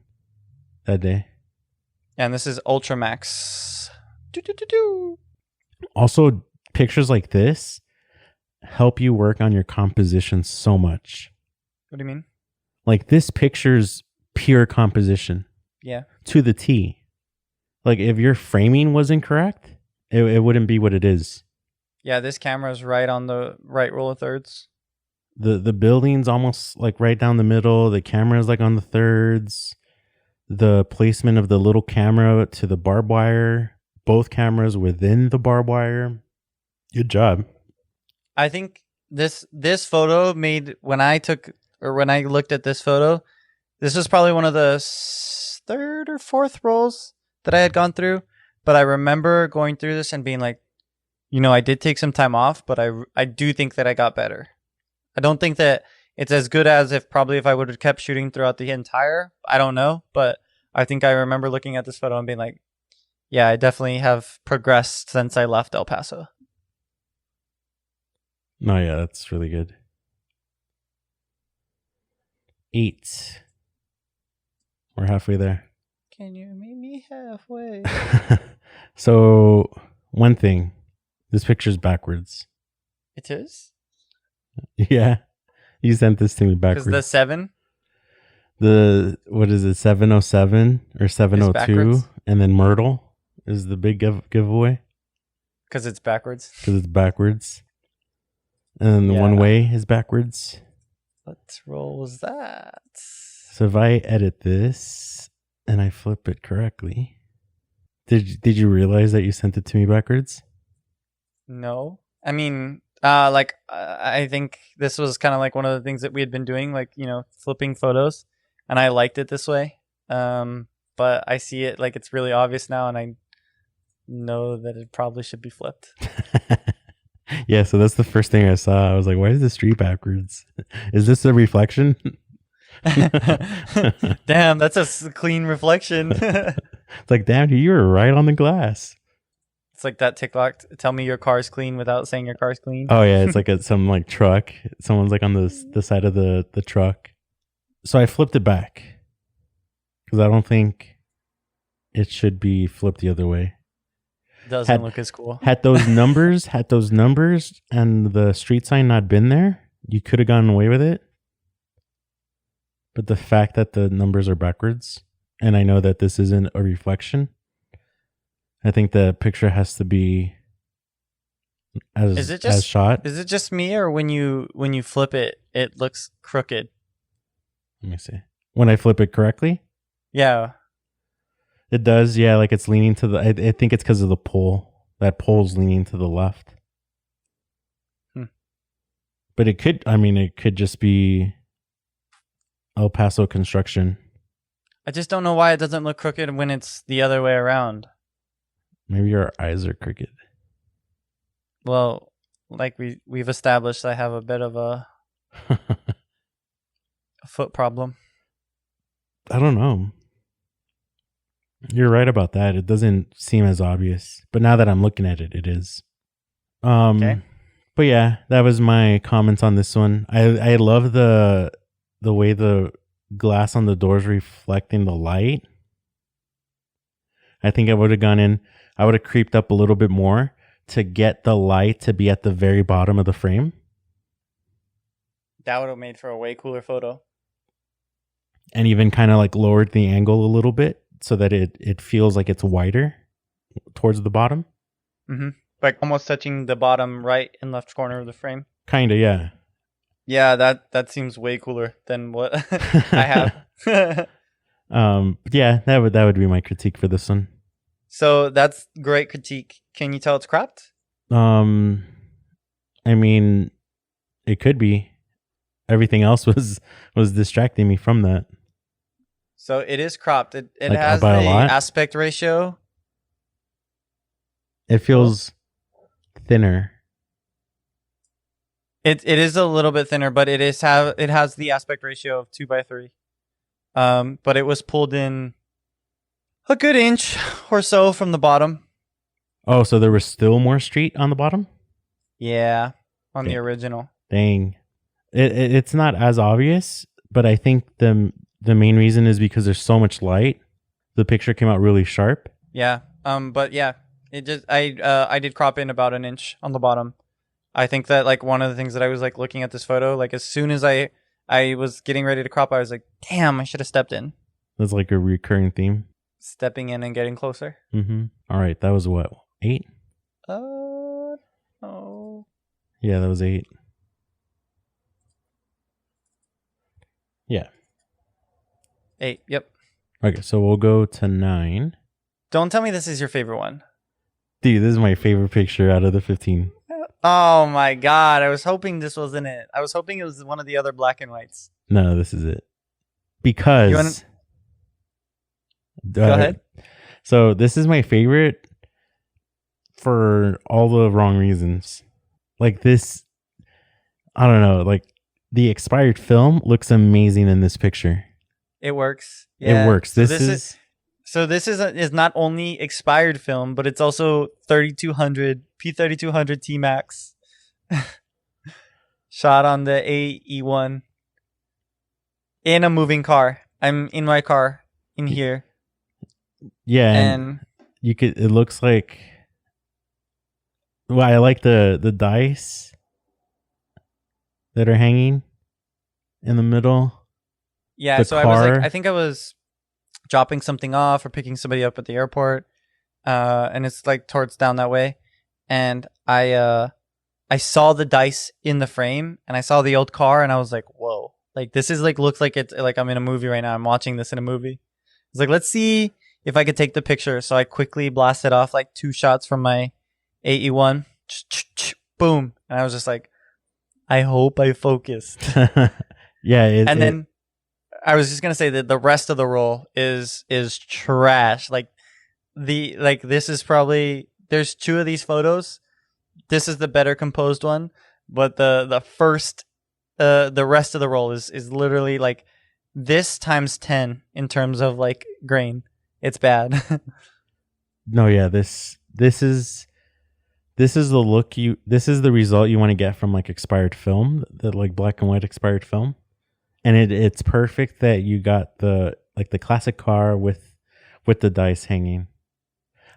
that day. And this is Ultramax. Doo-doo-doo-doo. Also, pictures like this help you work on your composition so much. What do you mean? Like this picture's pure composition Yeah. to the T. Like if your framing was incorrect, it wouldn't be what it is. Yeah, this camera's right on the right rule of thirds. The building's almost like right down the middle. The camera's like on the thirds. The placement of the little camera to the barbed wire. Both cameras within the barbed wire. Good job. I think this photo made when I looked at this photo, this was probably one of the third or fourth rolls that I had gone through. But I remember going through this and being like, I did take some time off, but I do think that I got better. I don't think that it's as good as if I would have kept shooting throughout the entire. I don't know, but I think I remember looking at this photo and being like, yeah, I definitely have progressed since I left El Paso. No, yeah, that's really good. 8. We're halfway there. Can you meet me halfway? So, one thing. This picture's backwards. It is? Yeah. You sent this to me Because backwards. the 7? What is it, 707 or 702? backwards. And then Myrtle is the big giveaway Because it's backwards. because it's backwards. And the one Yeah. way is backwards. What roll was that? So if I edit this and I flip it correctly, did you realize that you sent it to me backwards? No. I mean, I think this was kind of like one of the things that we had been doing, like, flipping photos. And I liked it this way. But I see it like it's really obvious now. And I know that it probably should be flipped. Yeah, so that's the first thing I saw. I was like, why is the street backwards? Is this a reflection? Damn, that's a clean reflection. It's like, damn, you were right on the glass. It's like that TikTok, tell me your car's clean without saying your car's clean. Oh yeah, it's like some like truck. Someone's like on the side of the truck. So I flipped it back because I don't think it should be flipped the other way. Doesn't look as cool. Had those numbers and the street sign not been there, you could have gotten away with it. But the fact that the numbers are backwards, and I know that this isn't a reflection, I think the picture has to be as shot. Is it just me, or when you flip it, it looks crooked? Let me see. When I flip it correctly? Yeah. It does, yeah, like it's leaning to the... I think it's because of the pole. That pole's leaning to the left. But it could just be El Paso construction. I just don't know why it doesn't look crooked when it's the other way around. Maybe your eyes are crooked. Well, like we've established, I have a bit of a foot problem. I don't know. You're right about that. It doesn't seem as obvious, but now that I'm looking at it, it is. Okay. But yeah, that was my comments on this one. I love the way the glass on the doors reflecting the light. I think I would have gone in. I would have creeped up a little bit more to get the light to be at the very bottom of the frame. That would have made for a way cooler photo. And even kind of like lowered the angle a little bit so that it feels like it's wider towards the bottom. Mm-hmm. Like almost touching the bottom right and left corner of the frame. Kinda, yeah. Yeah, that seems way cooler than what I have. But yeah, that would be my critique for this one. So that's great critique. Can you tell it's cropped? I mean, it could be. Everything else was distracting me from that. So it is cropped. It Like, has by a the lot? aspect ratio. It feels thinner. It is a little bit thinner, but it has the aspect ratio of 2:3. But it was pulled in a good inch or so from the bottom. Oh, so there was still more street on the bottom? Yeah, on the Okay. original. Dang. It's not as obvious, but I think the main reason is because there's so much light. The picture came out really sharp. Yeah. But yeah, it just I did crop in about an inch on the bottom. I think that like one of the things that I was like looking at this photo, like as soon as I was getting ready to crop, I was like, damn, I should have stepped in. That's like a recurring theme. Stepping in and getting closer. Mm-hmm. All right, that was what, 8? Oh. Yeah, that was 8. Yeah. 8. Yep. Okay, so we'll go to 9. Don't tell me this is your favorite one. Dude, this is my favorite picture out of the 15. Oh my god, I was hoping this wasn't it. I was hoping it was one of the other black and whites. No, this is it. Because Go ahead. So this is my favorite for all the wrong reasons. Like this, I don't know, like the expired film looks amazing in this picture. It works. It works. So This is not only expired film, but it's also 3200 P3200 T Max. Shot on the AE1 in a moving car. I'm in my car in here. Yeah, And you could. It looks like. Well, I like the dice that are hanging in the middle. yeah, The so I was car. like, I think I was dropping something off or picking somebody up at the airport, and it's like towards down that way, and I saw the dice in the frame, and I saw the old car, and I was like, whoa, like this is like looks like it's like I'm in a movie right now. I'm watching this in a movie. I was like, let's see if I could take the picture. So I quickly blasted off like 2 shots from my AE1, boom, and I was just like, I hope I focused. Yeah, And then I was just gonna say that the rest of the roll is trash. Like this is probably, there's 2 of these photos. This is the better composed one, but the first the rest of the roll is literally like this times 10 in terms of like grain. It's bad. No, yeah, this is the look this is the result you want to get from like expired film, the like black and white expired film. And it's perfect that you got the classic car with the dice hanging.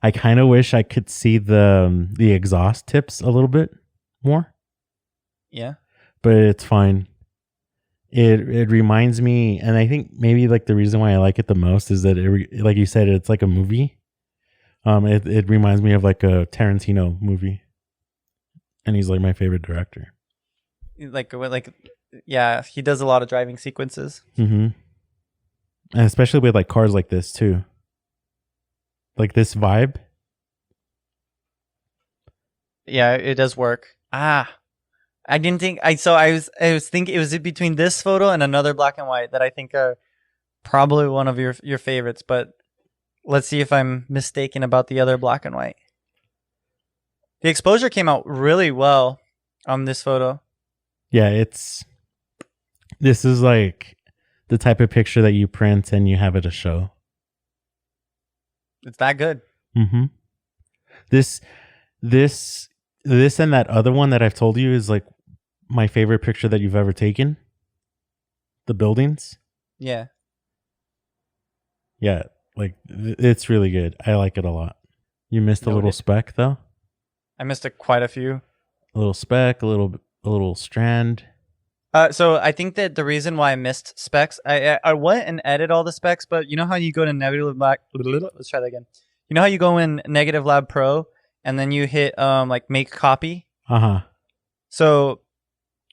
I kind of wish I could see the exhaust tips a little bit more, Yeah. but it's fine. It reminds me, and I think maybe like the reason why I like it the most is that like you said, it's like a movie. It reminds me of like a Tarantino movie, and he's like my favorite director. Like yeah, he does a lot of driving sequences. Mm-hmm. And especially with like cars like this too, like this vibe. Yeah, it does work. I didn't think I was thinking it was between this photo and another black and white that I think are probably one of your favorites, but let's see if I'm mistaken about the other black and white. The exposure came out really well on this photo. Yeah, this is like the type of picture that you print and you have at a show. It's that good. Mm-hmm. This and that other one that I've told you is like my favorite picture that you've ever taken. The buildings. Yeah. Yeah, like it's really good. I like it a lot. You missed a little speck though. I missed quite a few. A little speck, a little strand. So I think that the reason why I missed specs, I went and edited all the specs, but you know how you go to Negative Lab? Let's try that again. You know how you go in Negative Lab Pro and then you hit like make copy. Uh-huh. So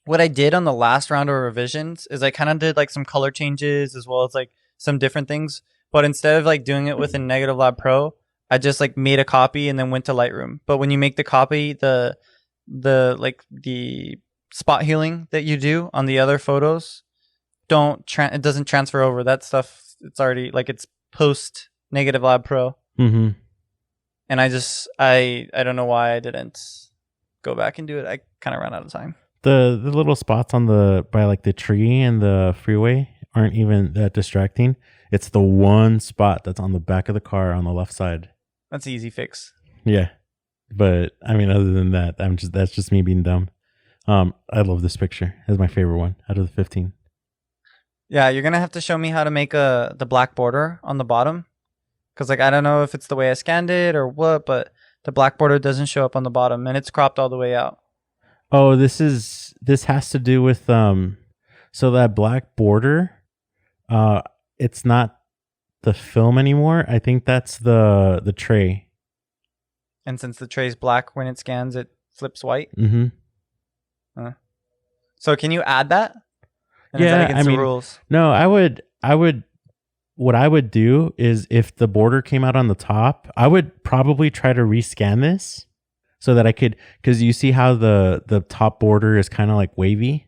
what I did on the last round of revisions is I kind of did like some color changes as well as like some different things. But instead of like doing it within Negative Lab Pro, I just like made a copy and then went to Lightroom. But when you make the copy, the spot healing that you do on the other photos it doesn't transfer over. That stuff, it's already like it's post Negative Lab Pro. Mm-hmm. And I don't know why I didn't go back and do it. I kind of ran out of time. The little spots on by like the tree and the freeway aren't even that distracting. It's the one spot that's on the back of the car on the left side. That's an easy fix. Yeah. But I mean, other than that, that's just me being dumb. I love this picture. It's my favorite one out of the 15. Yeah, you're gonna have to show me how to make the black border on the bottom, because like I don't know if it's the way I scanned it or what, but the black border doesn't show up on the bottom and it's cropped all the way out. Oh, this has to do with so that black border, it's not the film anymore. I think that's the tray. And since the tray's black, when it scans, it flips white. Mm-hmm. So can you add that? And yeah, is that against I mean, the rules? No, I would. What I would do is if the border came out on the top, I would probably try to rescan this so that I could, because you see how the top border is kind of like wavy.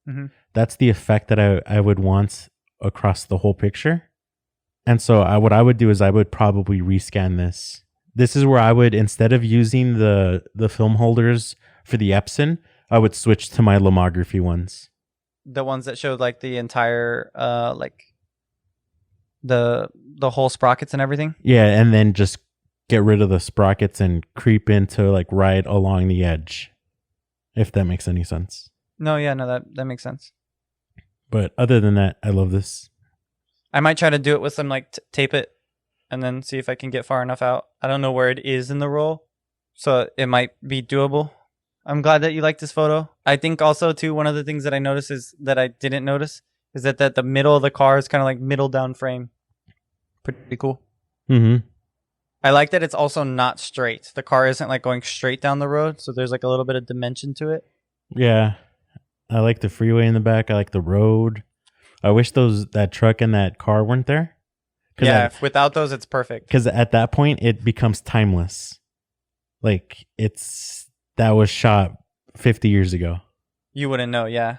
Mm-hmm. That's the effect that I would want across the whole picture. And so what I would do is I would probably rescan this. This is where I would, instead of using the film holders for the Epson, I would switch to my lomography ones. The ones that showed like the entire like the whole sprockets and everything. Yeah, and then just get rid of the sprockets and creep into like right along the edge, if that makes any sense. No, yeah, no, that makes sense. But other than that, I love this. I might try to do it with some like tape it and then see if I can get far enough out. I don't know where it is in the roll, so it might be doable. I'm glad that you like this photo. I think also too, one of the things that I noticed is that I didn't notice is that the middle of the car is kind of like middle down frame. Pretty cool. Mm-hmm. I like that it's also not straight. The car isn't like going straight down the road, so there's like a little bit of dimension to it. Yeah, I like the freeway in the back. I like the road. I wish that truck and that car weren't there. Yeah, without those, it's perfect. Because at that point, it becomes timeless. Like that was shot 50 years ago. You wouldn't know, yeah.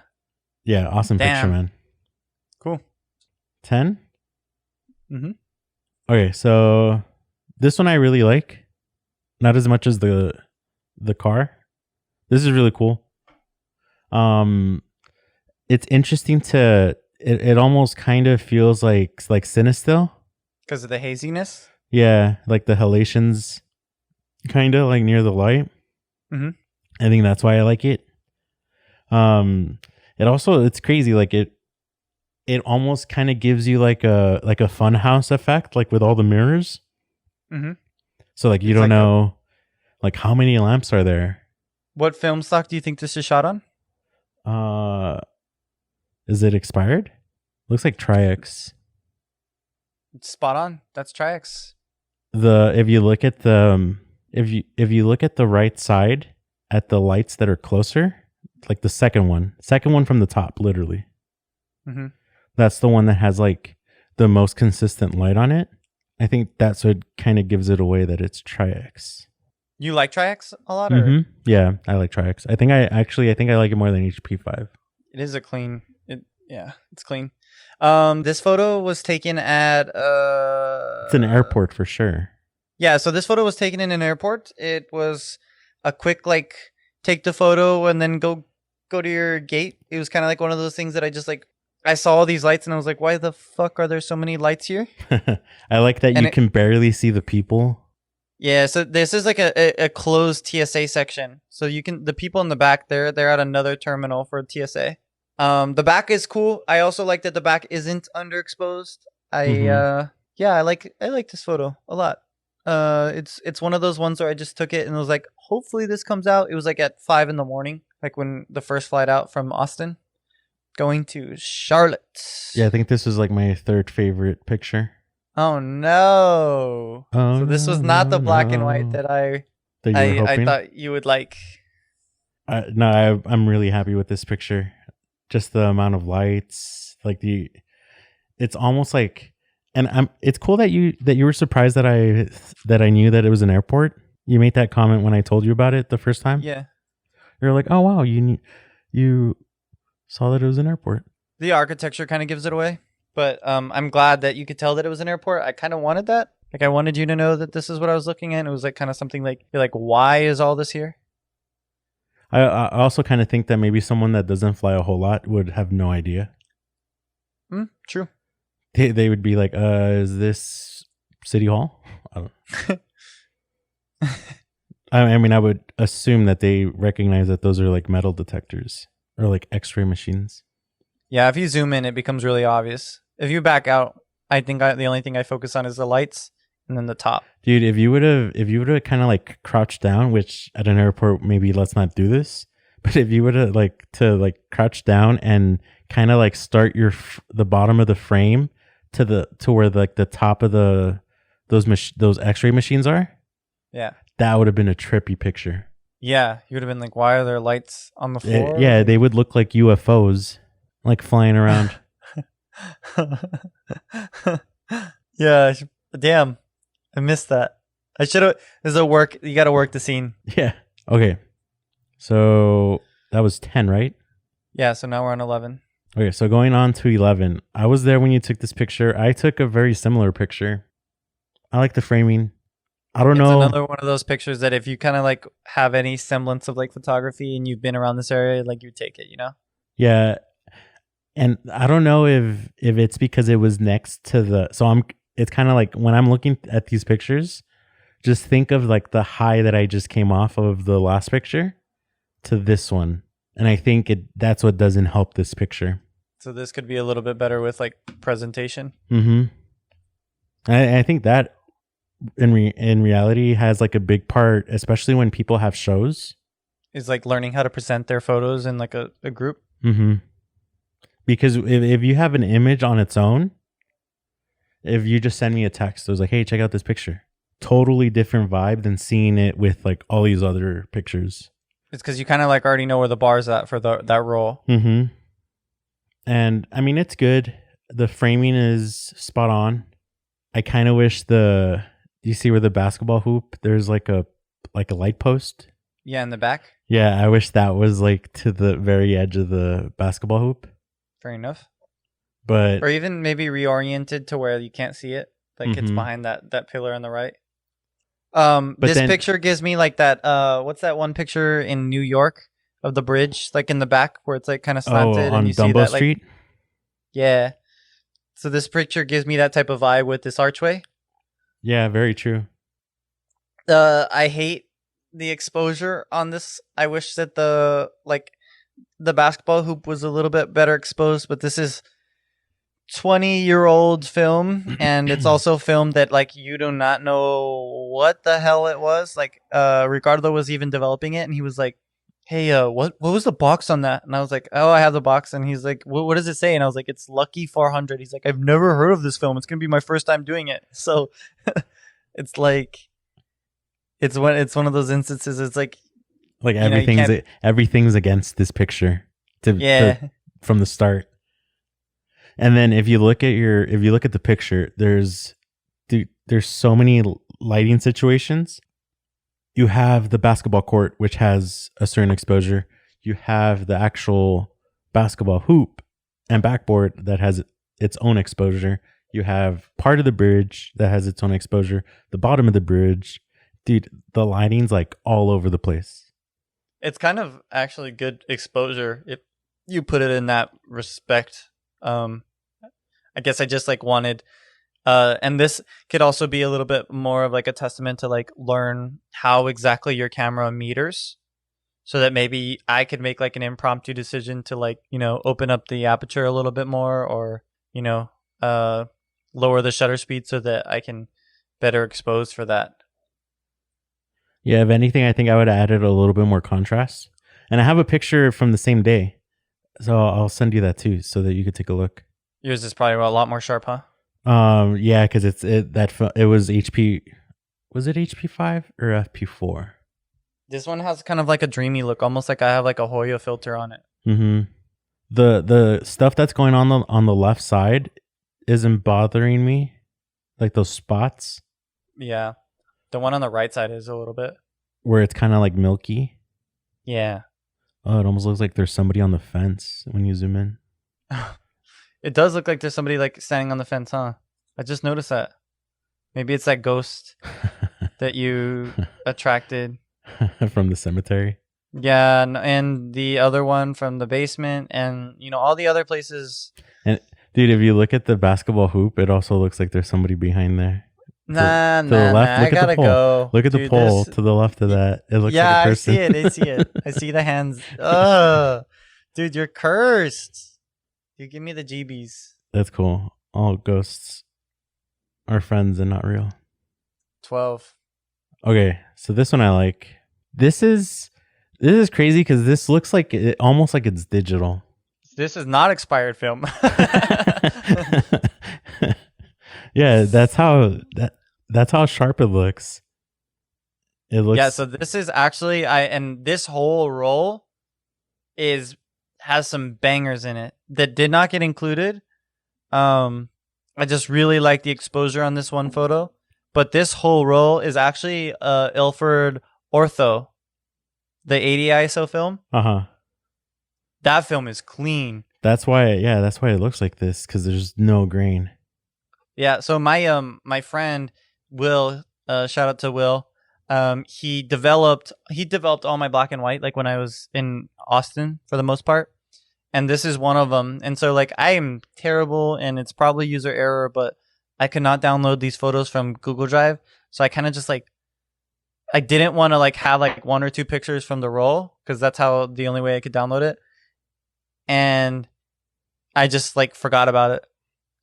Yeah, awesome Damn. picture, man. Cool. 10? Mm-hmm. Okay, so this one I really like. Not as much as the car. This is really cool. It's interesting it almost kind of feels like Cinestill. Because of the haziness? Yeah, like the halations kind of like near the light. Mm-hmm. I think that's why I like it. It's crazy. Like it almost kind of gives you like a fun house effect, like with all the mirrors. Mm-hmm. So like you don't know like how many lamps are there. What film stock do you think this is shot on? Is it expired? Looks like Tri-X. It's spot on. That's Tri-X. If you look at the right side at the lights that are closer, like the second one from the top, literally. Mm-hmm. That's the one that has like the most consistent light on it. I think that's what kind of gives it away that it's Tri-X. You like Tri-X a lot? Or? Mm-hmm. Yeah, I like Tri-X. I think I like it more than HP5. It is a clean. It's clean. This photo was taken at it's an airport for sure. Yeah, so this photo was taken in an airport. It was a quick like take the photo and then go to your gate. It was kind of like one of those things that I saw all these lights and I was like, why the fuck are there so many lights here? I like that you can barely see the people. Yeah, so this is like a closed TSA section. So the people in the back, they're at another terminal for TSA. The back is cool. I also like that the back isn't underexposed. I like this photo a lot. It's one of those ones where I just took it and was like, hopefully this comes out. It was like at 5 a.m, like when the first flight out from Austin. going to Charlotte. Yeah, I think this was like my third favorite picture. Oh no! Oh, So this was no, not no, the black and white no. that I That you were I hoping. thought you would like. No, I'm really happy with this picture. Just the amount of lights, like it's almost like, and it's cool that you were surprised that I knew that it was an airport. You made that comment when I told you about it the first time. Yeah. You're like, oh wow, you saw that it was an airport. The architecture kind of gives it away, but I'm glad that you could tell that it was an airport. I kind of wanted that. Like, I wanted you to know that this is what I was looking at. It was like kind of something like, you're like, why is all this here? I also kind of think that maybe someone that doesn't fly a whole lot would have no idea. True. They would be like, is this City Hall? I don't. I mean, I would assume that they recognize that those are like metal detectors or like X-ray machines. Yeah, if you zoom in, it becomes really obvious. If you back out, I think the only thing I focus on is the lights and then the top. Dude, if you would have kind of like crouched down, which at an airport maybe let's not do this, but if you would have like crouch down and kind of like start the bottom of the frame to where like the top of those X-ray machines are, yeah, that would have been a trippy picture. Yeah, you would have been like, why are there lights on the floor? Yeah, they would look like UFOs, like flying around. Yeah, damn. I missed that. I should have. There's a work. You got to work the scene. Yeah. Okay. So that was 10, right? Yeah. So now we're on 11. Okay. So going on to 11. I was there when you took this picture. I took a very similar picture. I like the framing. I don't know. It's another one of those pictures that if you kind of like have any semblance of like photography and you've been around this area, like you take it, you know? Yeah. And I don't know if it's because it was next to it's kind of like when I'm looking at these pictures, just think of like the high that I just came off of the last picture to this one. And I think that's what doesn't help this picture. So this could be a little bit better with like presentation. Mm-hmm. I think that in reality has like a big part, especially when people have shows. Is like learning how to present their photos in like a group. Mm-hmm. Because if you have an image on its own, if you just send me a text, it was like, hey, check out this picture. Totally different vibe than seeing it with like all these other pictures. It's because you kind of like already know where the bar's at for that role. Mm-hmm. And I mean, it's good. The framing is spot on. I kind of wish do you see where the basketball hoop, there's like a light post? Yeah, in the back. Yeah, I wish that was like to the very edge of the basketball hoop. Fair enough. But or even maybe reoriented to where you can't see it. Like it's Mhm. behind that pillar on the right. But This then- picture gives me like that what's that one picture in New York of the bridge, like in the back where it's like kind of slanted on and you see Dumbo that like Street? yeah. So this picture gives me that type of vibe with this archway. Yeah, very true. I hate the exposure on this. I wish that the basketball hoop was a little bit better exposed, but this is 20-year-old film and it's also film that like you do not know what the hell it was. Like Ricardo was even developing it and he was like, hey, what was the box on that? And I was like, oh, I have the box. And he's like, what does it say? And I was like, it's Lucky 400. He's like, I've never heard of this film. It's gonna be my first time doing it. So it's like it's one of those instances. It's like Like You know, you everything's against this picture yeah. from the start. And then if you look at the picture, there's so many lighting situations. You have the basketball court, which has a certain exposure. You have the actual basketball hoop and backboard that has its own exposure. You have part of the bridge that has its own exposure. The bottom of the bridge, dude, the lighting's like all over the place. It's kind of actually good exposure if you put it in that respect. I guess I just like wanted and this could also be a little bit more of like a testament to like learn how exactly your camera meters so that maybe I could make like an impromptu decision to like, you know, open up the aperture a little bit more or, you know, lower the shutter speed so that I can better expose for that. Yeah, if anything, I think I would have added a little bit more contrast. And I have a picture from the same day So I'll send you that too, so that you could take a look. Yours is probably a lot more sharp, huh? Yeah, because it was HP. Was it HP5 or FP4? This one has kind of like a dreamy look, almost like I have like a Hoya filter on it. Mm-hmm. The stuff that's going on the left side isn't bothering me, like those spots Yeah. The one on the right side is a little bit. where it's kind of like milky. Yeah. Oh, it almost looks like there's somebody on the fence when you zoom in. It does look like there's somebody like standing on the fence, huh? I just noticed that. Maybe it's that ghost that you attracted. From the cemetery. Yeah, and the other one from the basement, and all the other places. And dude, if you look at the basketball hoop, it also looks like there's somebody behind there. Nah, to the left, I look at gotta the pole. go. Look at the Dude, pole to the left of that. It looks yeah, like a person. I see it. I see it. I see the hands. Ugh, dude, you're cursed. You give me the GBs. That's cool. All ghosts are friends and not real. 12. Okay, so this one I like. This is crazy because this looks like almost like it's digital. This is not expired film. Yeah, that's how sharp it looks. It looks. Yeah, so this is actually and this whole roll has some bangers in it that did not get included. I just really like the exposure on this one photo, but this whole roll is actually Ilford Ortho, the 80 ISO film. That film is clean. That's why it looks like this, because there's no grain. Yeah, so my friend Will, shout out to Will. He developed all my black and white like when I was in Austin for the most part, and this is one of them. And so like I am terrible, and it's probably user error, but I could not download these photos from Google Drive, so I kind of just like I didn't want to like have like one or two pictures from the roll because that's how the only way I could download it, and I just like forgot about it.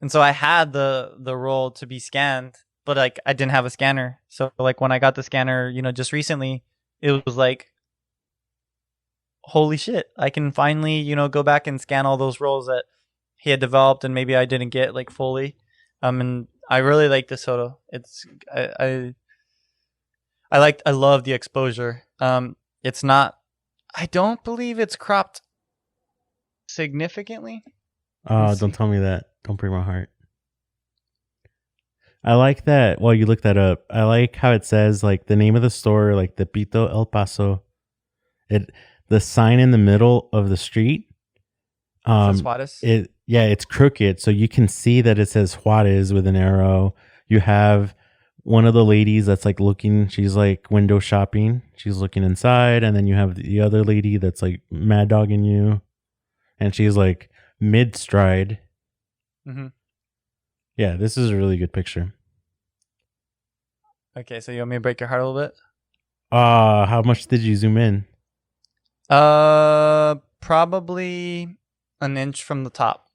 And so I had the roll to be scanned, but like I didn't have a scanner. So like when I got the scanner, just recently, it was like, holy shit, I can finally, go back and scan all those rolls that he had developed and maybe I didn't get like fully. And I really like this photo. It's I love the exposure. It's not, I don't believe it's cropped significantly. Don't tell me that. Don't break my heart. I like that. Well, you look that up. I like how it says like the name of the store, like the Pito El Paso. The sign in the middle of the street. Juarez? It's crooked, so you can see that it says Juarez with an arrow. You have one of the ladies that's like looking. She's like window shopping. She's looking inside, and then you have the other lady that's like mad dogging you, and she's like mid stride. Mm-hmm. Yeah, this is a really good picture. Okay, so you want me to break your heart a little bit? How much did you zoom in? Probably an inch from the top.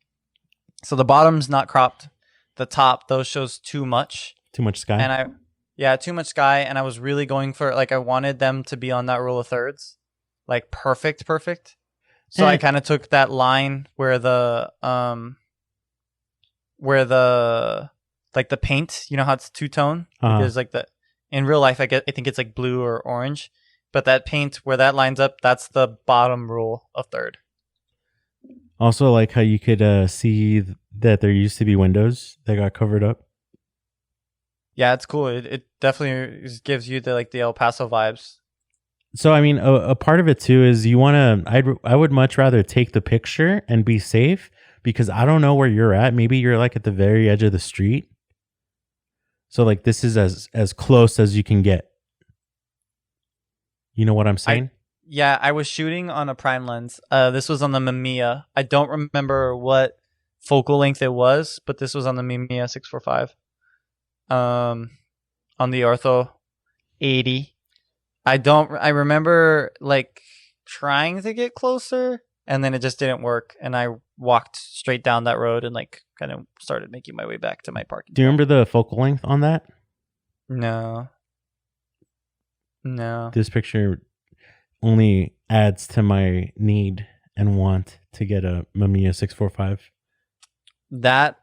So the bottom's not cropped. The top, though, shows too much. Too much sky? Too much sky. And I was really going for, like, I wanted them to be on that rule of thirds. Like, perfect. So I kind of took that line where the like the paint, how it's two-tone? Because like in real life, I think it's like blue or orange. But that paint, where that lines up, that's the bottom rule of third. Also, like how you could see that there used to be windows that got covered up. Yeah, it's cool. It definitely gives you the El Paso vibes. So, I mean, a part of it too is you want to. I would much rather take the picture and be safe because I don't know where you're at. Maybe you're like at the very edge of the street. So, like, this is as close as you can get. You know what I'm saying? I was shooting on a prime lens. This was on the Mamiya. I don't remember what focal length it was, but this was on the Mamiya 645. On the Ortho 80. I remember like trying to get closer and then it just didn't work. And I walked straight down that road and like kind of started making my way back to my parking. Do you remember the focal length on that? No. This picture only adds to my need and want to get a Mamiya 645? That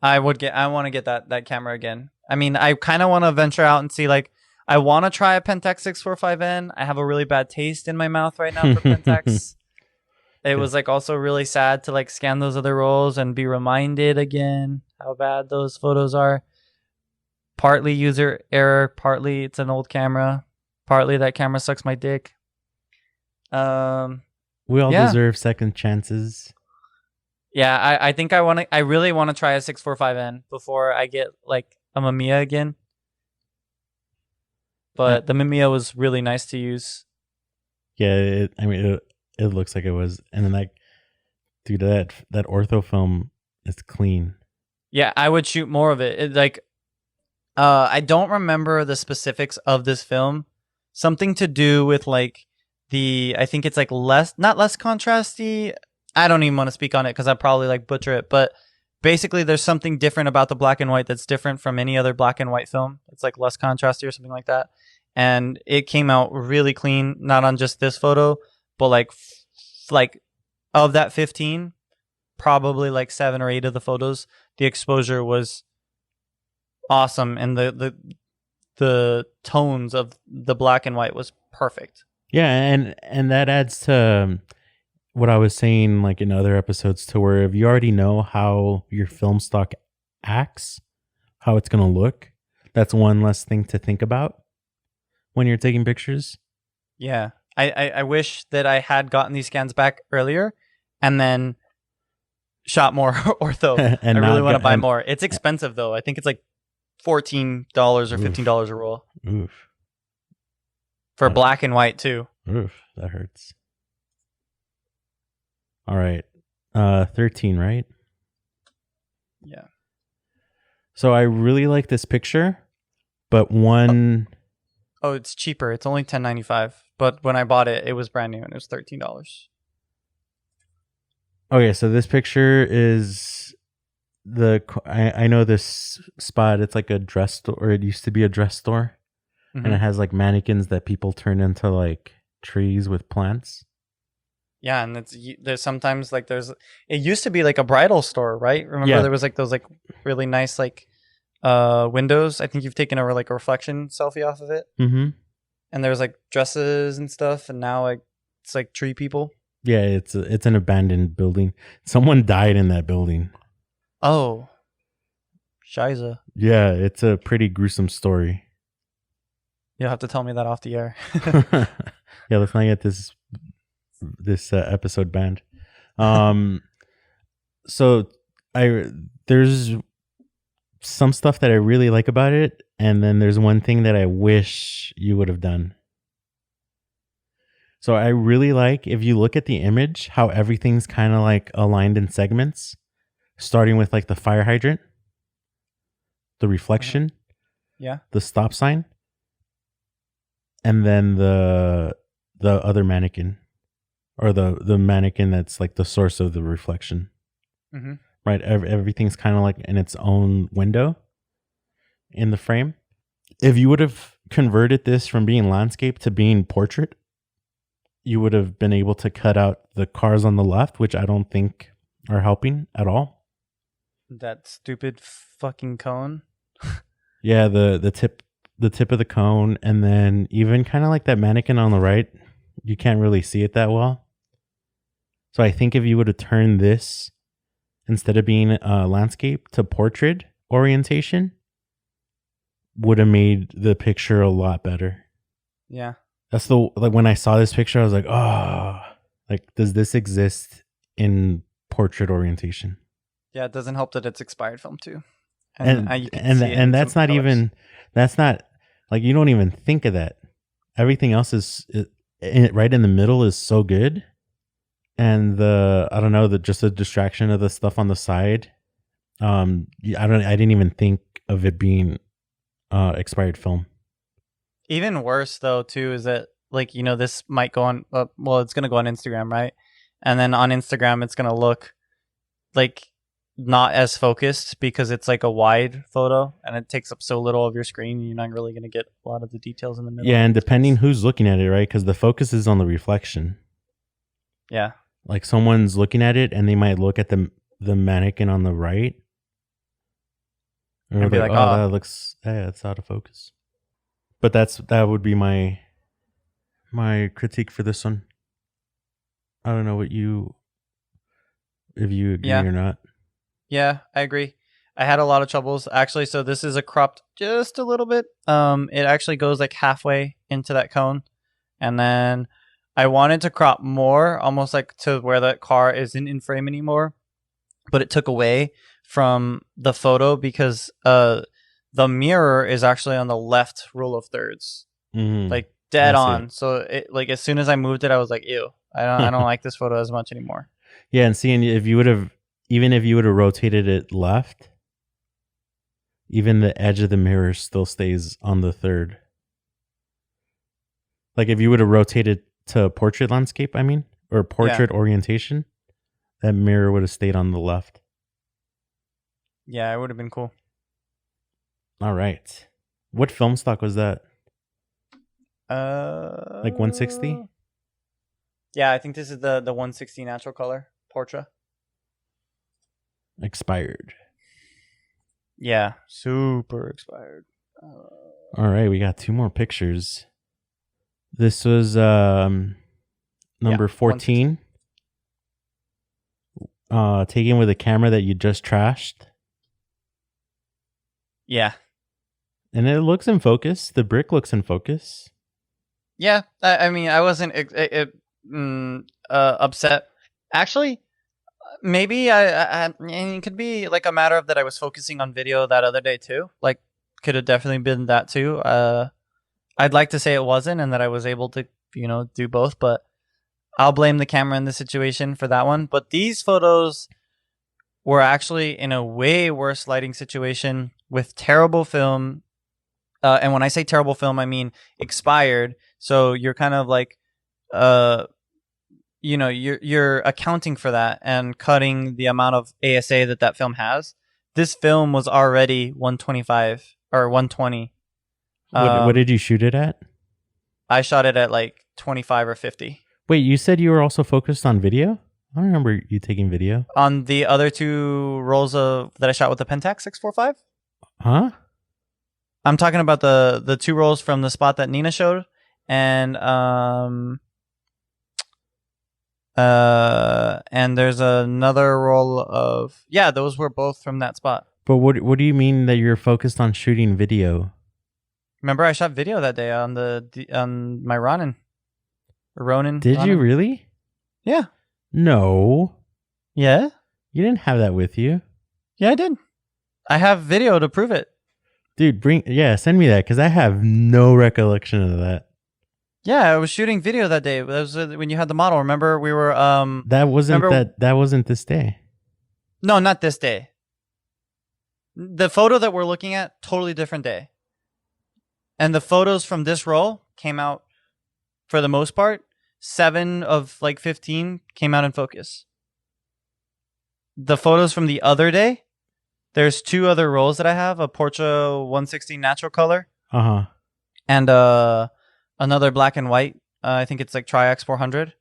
I would get. I want to get that camera again. I mean, I kind of want to venture out and see. Like, I want to try a Pentax 645N. I have a really bad taste in my mouth right now for Pentax. It was like also really sad to like scan those other rolls and be reminded again how bad those photos are. Partly user error, partly it's an old camera, partly that camera sucks my dick. We all deserve second chances. Yeah, I think I really want to try a 645N before I get like a Mamiya again. But the Mamiya was really nice to use. Yeah, it looks like it was, and then like, dude, that ortho film is clean. Yeah, I would shoot more of it. I don't remember the specifics of this film. Something to do with like I think it's like not less contrasty. I don't even want to speak on it because I'd probably like butcher it. But basically, there's something different about the black and white that's different from any other black and white film. It's like less contrasty or something like that. And it came out really clean, not on just this photo, but like of that 15, probably like 7 or 8 of the photos, the exposure was awesome, and the tones of the black and white was perfect. Yeah, and that adds to what I was saying like in other episodes, to where if you already know how your film stock acts, how it's going to look, that's one less thing to think about when you're taking pictures. Yeah. I wish that I had gotten these scans back earlier and then shot more ortho. And I really want to buy more. It's expensive though. I think it's like $14 or $15 a roll. Oof. For black and white too. Oof, that hurts. All right. 13, right? Yeah. So I really like this picture, but one... Oh, it's cheaper. It's only $10.95. But when I bought it, it was brand new and it was $13. Okay, so this picture is I know this spot. It's like a dress store, or it used to be a dress store, and it has like mannequins that people turn into like trees with plants. Yeah, and there's sometimes like it used to be like a bridal store, right? Remember there was like those like really nice like windows. I think you've taken a reflection selfie off of it. Mm-hmm. And there's like dresses and stuff, and now it's like tree people. Yeah, it's an abandoned building. Someone died in that building. Oh, Shiza. Yeah, it's a pretty gruesome story. You'll have to tell me that off the air. Yeah, let's not get this episode banned. So there's some stuff that I really like about it, and then there's one thing that I wish you would have done. So I really like, if you look at the image, how everything's kind of like aligned in segments, starting with like the fire hydrant, the reflection, the stop sign, and then the other mannequin, or the mannequin that's like the source of the reflection. Mm-hmm. Right, everything's kind of like in its own window in the frame. If you would have converted this from being landscape to being portrait, you would have been able to cut out the cars on the left, which I don't think are helping at all. That stupid fucking cone. Yeah, the tip of the cone, and then even kind of like that mannequin on the right, you can't really see it that well. So I think if you would have turned this, instead of being landscape, to portrait orientation, would have made the picture a lot better. Yeah. That's when I saw this picture, I was like, oh, like, does this exist in portrait orientation? Yeah, it doesn't help that it's expired film too. And that's not even, that's not, like, you don't even think of that. Everything else is right in the middle is so good. And I don't know, just the distraction of the stuff on the side. I didn't even think of it being expired film. Even worse though too is that, like, this might go on, it's gonna go on Instagram, right? And then on Instagram it's gonna look like not as focused because it's like a wide photo and it takes up so little of your screen, you're not really gonna get a lot of the details in the middle. Yeah, and depending who's looking at it, right? Because the focus is on the reflection. Yeah. Like someone's looking at it and they might look at the mannequin on the right, or And be like, like, oh, oh, that looks, yeah, it's out of focus. But that would be my critique for this one. I don't know if you agree yeah. or not. Yeah, I agree. I had a lot of troubles actually. So this is a cropped just a little bit. It actually goes like halfway into that cone, and then I wanted to crop more, almost like to where that car isn't in frame anymore, but it took away from the photo because the mirror is actually on the left rule of thirds, Mm-hmm. like dead I see. on. So it like as soon as I moved it, I was like, ew, I don't like this photo as much anymore. Yeah, and seeing if you would have, even if you would have rotated it left, even the edge of the mirror still stays on the third. Like if you would have rotated to portrait landscape, I mean, or portrait orientation, that mirror would have stayed on the left. Yeah, it would have been cool. All right. What film stock was that? Like 160? Yeah, I think this is the 160 natural color Portra. Expired. Yeah, super expired. All right, we got two more pictures. This was number 14. Taken with a camera that you just trashed. Yeah. And it looks in focus. The brick looks in focus. Yeah, I mean, I wasn't upset. Actually, maybe I it could be like a matter of that I was focusing on video that other day too. Like, could have definitely been that too. I'd like to say it wasn't, and that I was able to, do both, but I'll blame the camera in this situation for that one. But these photos were actually in a way worse lighting situation with terrible film. And when I say terrible film, I mean expired. So you're kind of like, you're accounting for that and cutting the amount of ASA that film has. This film was already 125 or 120. What did you shoot it at? I shot it at like 25 or 50. Wait, you said you were also focused on video? I don't remember you taking video. On the other two rolls that I shot with the Pentax 645? Huh? I'm talking about the two rolls from the spot that Nina showed, and there's another roll of those were both from that spot. But what do you mean that you're focused on shooting video? Remember, I shot video that day on my Ronin. Did you really? Yeah. No. Yeah. You didn't have that with you. Yeah, I did. I have video to prove it. Dude, send me that because I have no recollection of that. Yeah, I was shooting video that day. That was when you had the model. Remember, we were That wasn't this day. No, not this day. The photo that we're looking at, totally different day. And the photos from this roll came out, for the most part, 7 of like 15 came out in focus. The photos from the other day, there's 2 other rolls that I have, a Portra 160 natural color. Uh-huh. And another black and white, I think it's like Tri-X 400,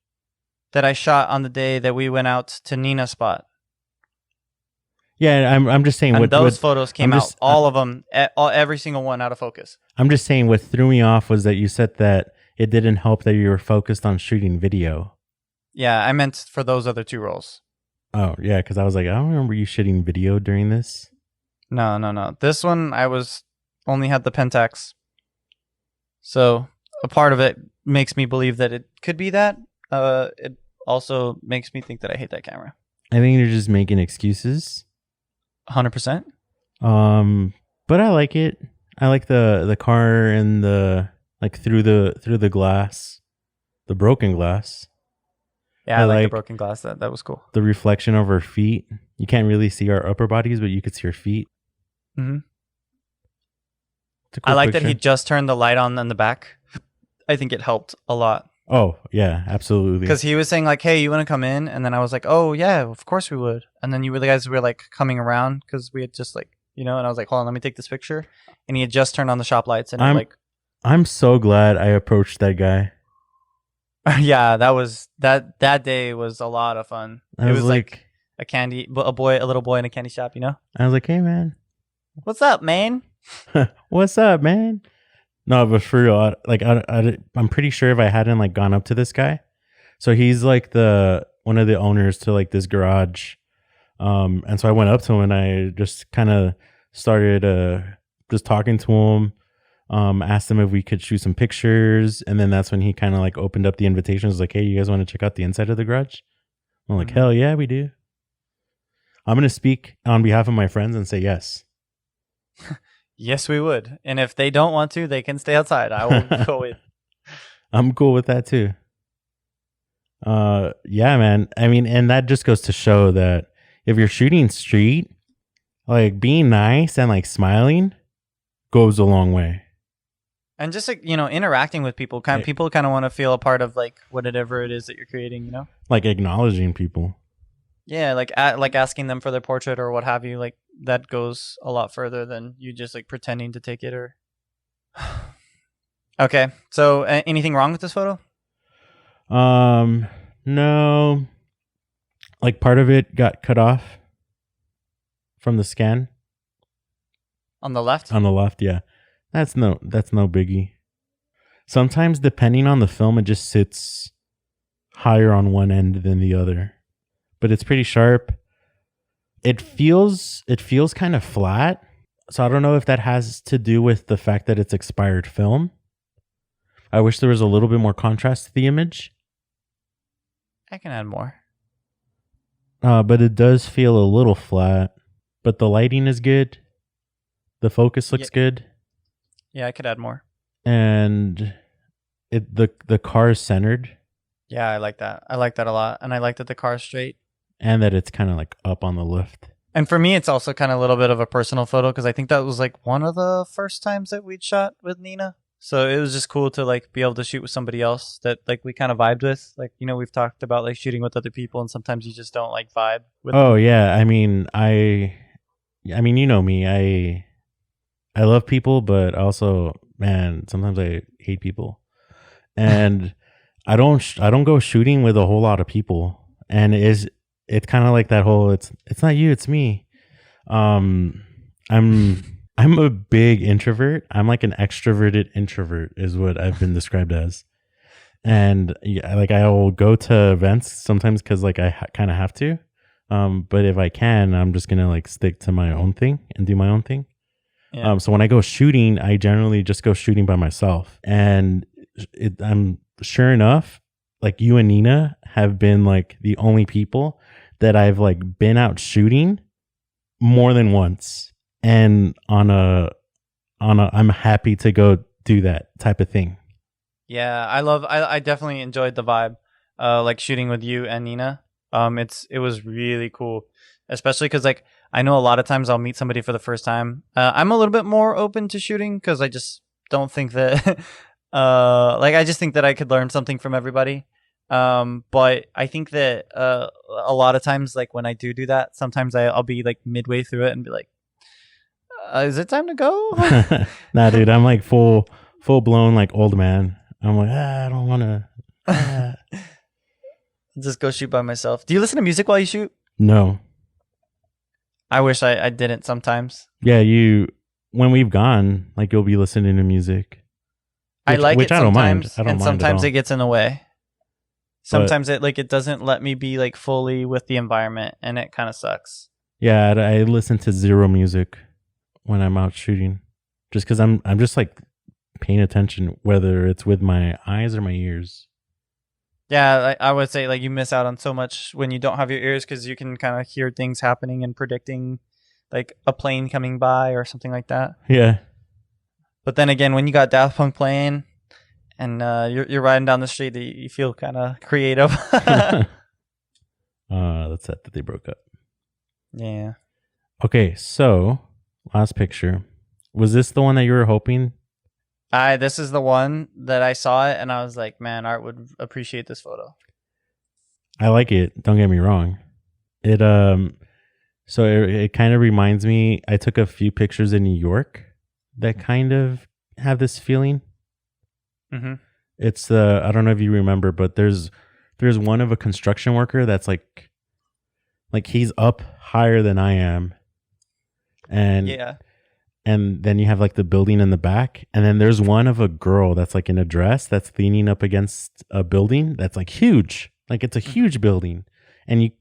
that I shot on the day that we went out to Nina's spot. Yeah, I'm just saying. And those photos came out, all of them, every single one out of focus. I'm just saying what threw me off was that you said that it didn't help that you were focused on shooting video. Yeah, I meant for those other 2 rolls. Oh, yeah, because I was like, I don't remember you shooting video during this. No. This one, I only had the Pentax. So a part of it makes me believe that it could be that. It also makes me think that I hate that camera. I think you're just making excuses. 100%. But I like it. I like the car and the like through the glass, the broken glass. Yeah, I like the broken glass. That was cool. The reflection of our feet. You can't really see our upper bodies, but you could see our feet. Mm-hmm. Cool I like picture. that he just turned the light on in the back. I think it helped a lot. Oh, yeah, absolutely. Because he was saying like, hey, you want to come in? And then I was like, oh, yeah, of course we would. And then the guys were like coming around because we had just like, and I was like, hold on, let me take this picture. And he had just turned on the shop lights. And I'm so glad I approached that guy. Yeah, that day was a lot of fun. I It was was like like, a little boy in a candy shop, you know? hey man, What's up, man? what's up, man? No, but for real, I'm pretty sure if I hadn't like gone up to this guy, so he's like the one of the owners to like this garage, and so I went up to him and I just kind of started just talking to him, asked him if we could shoot some pictures, and then that's when he kind of like opened up the invitation. Was like, hey, you guys want to check out the inside of the garage? I'm like, Mhm. hell yeah, we do. I'm gonna speak on behalf of my friends and say yes. Yes, we would. And if they don't want to, they can stay outside. I will go with. I'm cool with that too. Yeah, man. I mean, and that just goes to show that if you're shooting street, like being nice and like smiling goes a long way. And just like, interacting with people, Right. people kind of want to feel a part of like whatever it is that you're creating, you know? Like acknowledging people. Yeah, like like asking them for their portrait or what have you, like that goes a lot further than you just like pretending to take it or Okay. So, anything wrong with this photo? No, like part of it got cut off from the scan On the left? on the left. Yeah, that's no biggie. Sometimes depending on the film, it just sits higher on one end than the other, but it's pretty sharp. It feels kind of flat. So I don't know if that has to do with the fact that it's expired film. I wish there was a little bit more contrast to the image. I can add more. But it does feel a little flat. But the lighting is good. The focus looks good. Yeah, I could add more. And the car is centered. Yeah, I like that. I like that a lot. And I like that the car's straight. And that it's kind of like up on the lift. And for me, it's also kind of a little bit of a personal photo because I think that was like one of the first times that we'd shot with Nina. So it was just cool to like be able to shoot with somebody else that like we kind of vibed with. Like, we've talked about like shooting with other people and sometimes you just don't like vibe with Oh them. yeah, I mean, you know me. I love people, but also, man, sometimes I hate people. And I don't go shooting with a whole lot of people. And it's kind of like that whole it's not you, it's me. I'm a big introvert. I'm like an extroverted introvert is what I've been described as. And yeah, like I will go to events sometimes cuz like I kind of have to. But if I can, I'm just going to like stick to my own thing and do my own thing. Yeah. So when I go shooting, I generally just go shooting by myself. And I'm sure enough, like you and Nina have been like the only people that I've like been out shooting more than once. And I'm happy to go do that type of thing. Yeah, I definitely enjoyed the vibe, like shooting with you and Nina. It was really cool, especially because like I know a lot of times I'll meet somebody for the first time. I'm a little bit more open to shooting because I just don't think that, like I just think that I could learn something from everybody. But I think that a lot of times, like when I do that, sometimes I'll be like midway through it and be like, "Is it time to go?" Nah, dude, I'm like full blown like old man. I'm like, I don't want to. Just go shoot by myself. Do you listen to music while you shoot? No. I wish I didn't sometimes. Yeah, when we've gone, like you'll be listening to music. I like it I don't mind. sometimes, I don't and mind sometimes at all. it gets in the way. Sometimes it doesn't let me be like fully with the environment, and it kind of sucks. Yeah, I listen to zero music when I'm out shooting, just because I'm just like paying attention, whether it's with my eyes or my ears. Yeah, I would say like you miss out on so much when you don't have your ears because you can kind of hear things happening and predicting, like a plane coming by or something like that. Yeah. But then again, when you got Daft Punk playing and you're riding down the street, you feel kind of creative. That's sad that they broke up. Yeah. Okay, so last picture. Was this the one that you were hoping? This is the one that I saw it and I was like, man, Art would appreciate this photo. I like it. Don't get me wrong. It so it kind of reminds me. I took a few pictures in New York that kind of have this feeling. Mm-hmm. It's I don't know if you remember, but there's one of a construction worker that's like he's up higher than I am, and Yeah. and then you have like the building in the back, and then there's one of a girl that's like in a dress that's leaning up against a building that's like huge, like it's a huge building, and you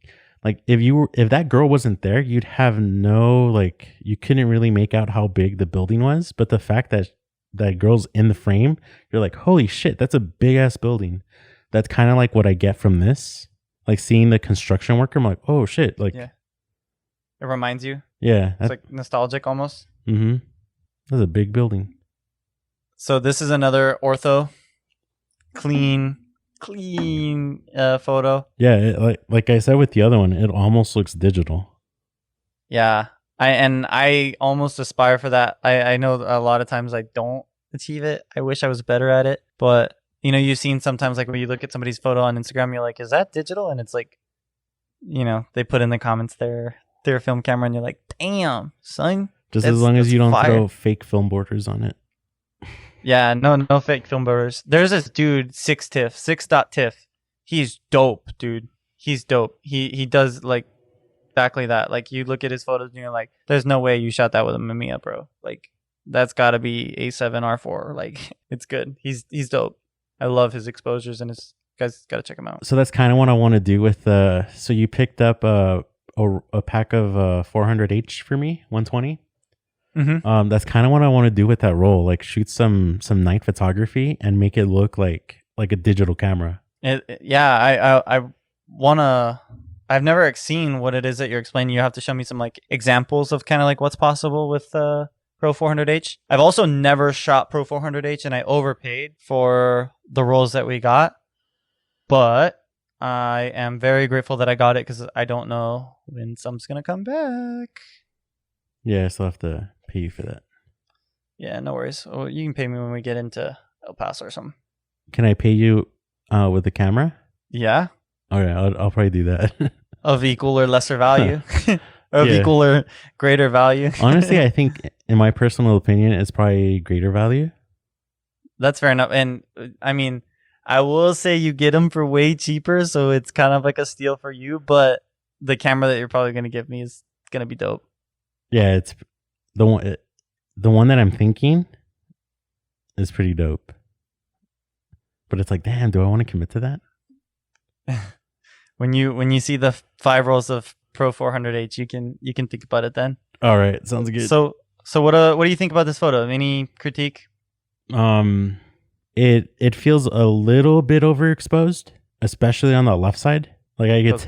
like if that girl wasn't there, you'd have no like you couldn't really make out how big the building was, but the fact that that girl's in the frame, you're like, holy shit, that's a big ass building. That's kind of like what I get from this, like seeing the construction worker. I'm like, oh shit, like Yeah. It reminds you. yeah, It's like nostalgic almost. mm-hmm. That's a big building. So this is another ortho, clean photo. Yeah, like I said with the other one, it almost looks digital. Yeah. I almost aspire for that. I know a lot of times I don't achieve it. I wish I was better at it. But you've seen sometimes like when you look at somebody's photo on Instagram, you're like, is that digital? And it's like, they put in the comments their film camera, and you're like, damn, son. Just as long as you don't throw fake film borders on it. Yeah, no fake film borders. There's this dude, 6.tiff. He's dope, dude. He's dope. He does like exactly that. Like you look at his photos and you're like, there's no way you shot that with a Mamiya, bro. Like that's got to be A7R4. Like it's good. He's dope. I love his exposures, and his guys got to check him out. So that's kind of what I want to do with so you picked up a pack of 400H for me, 120. Mm-hmm. That's kind of what I want to do with that roll, like shoot some night photography and make it look like a digital camera. I wanna. I've never seen what it is that you're explaining. You have to show me some like examples of kind of like what's possible with Pro 400H. I've also never shot Pro 400H, and I overpaid for the rolls that we got, but I am very grateful that I got it because I don't know when some's gonna come back. Yeah, I still have to pay you for that. Yeah, no worries. Well, you can pay me when we get into El Paso or something. Can I pay you with the camera? Yeah. Okay, I'll probably do that. Of equal or lesser value. Of equal or greater value. Honestly, I think, in my personal opinion, it's probably greater value. That's fair enough. And I mean, I will say you get them for way cheaper, so it's kind of like a steal for you. But the camera that you're probably going to give me is going to be dope. Yeah, it's the one that I'm thinking is pretty dope. But it's like, damn, do I want to commit to that? When you see the 5 rolls of Pro 400H, you can think about it then. All right, sounds good. So what do you think about this photo? Any critique? It feels a little bit overexposed, especially on the left side. Like I could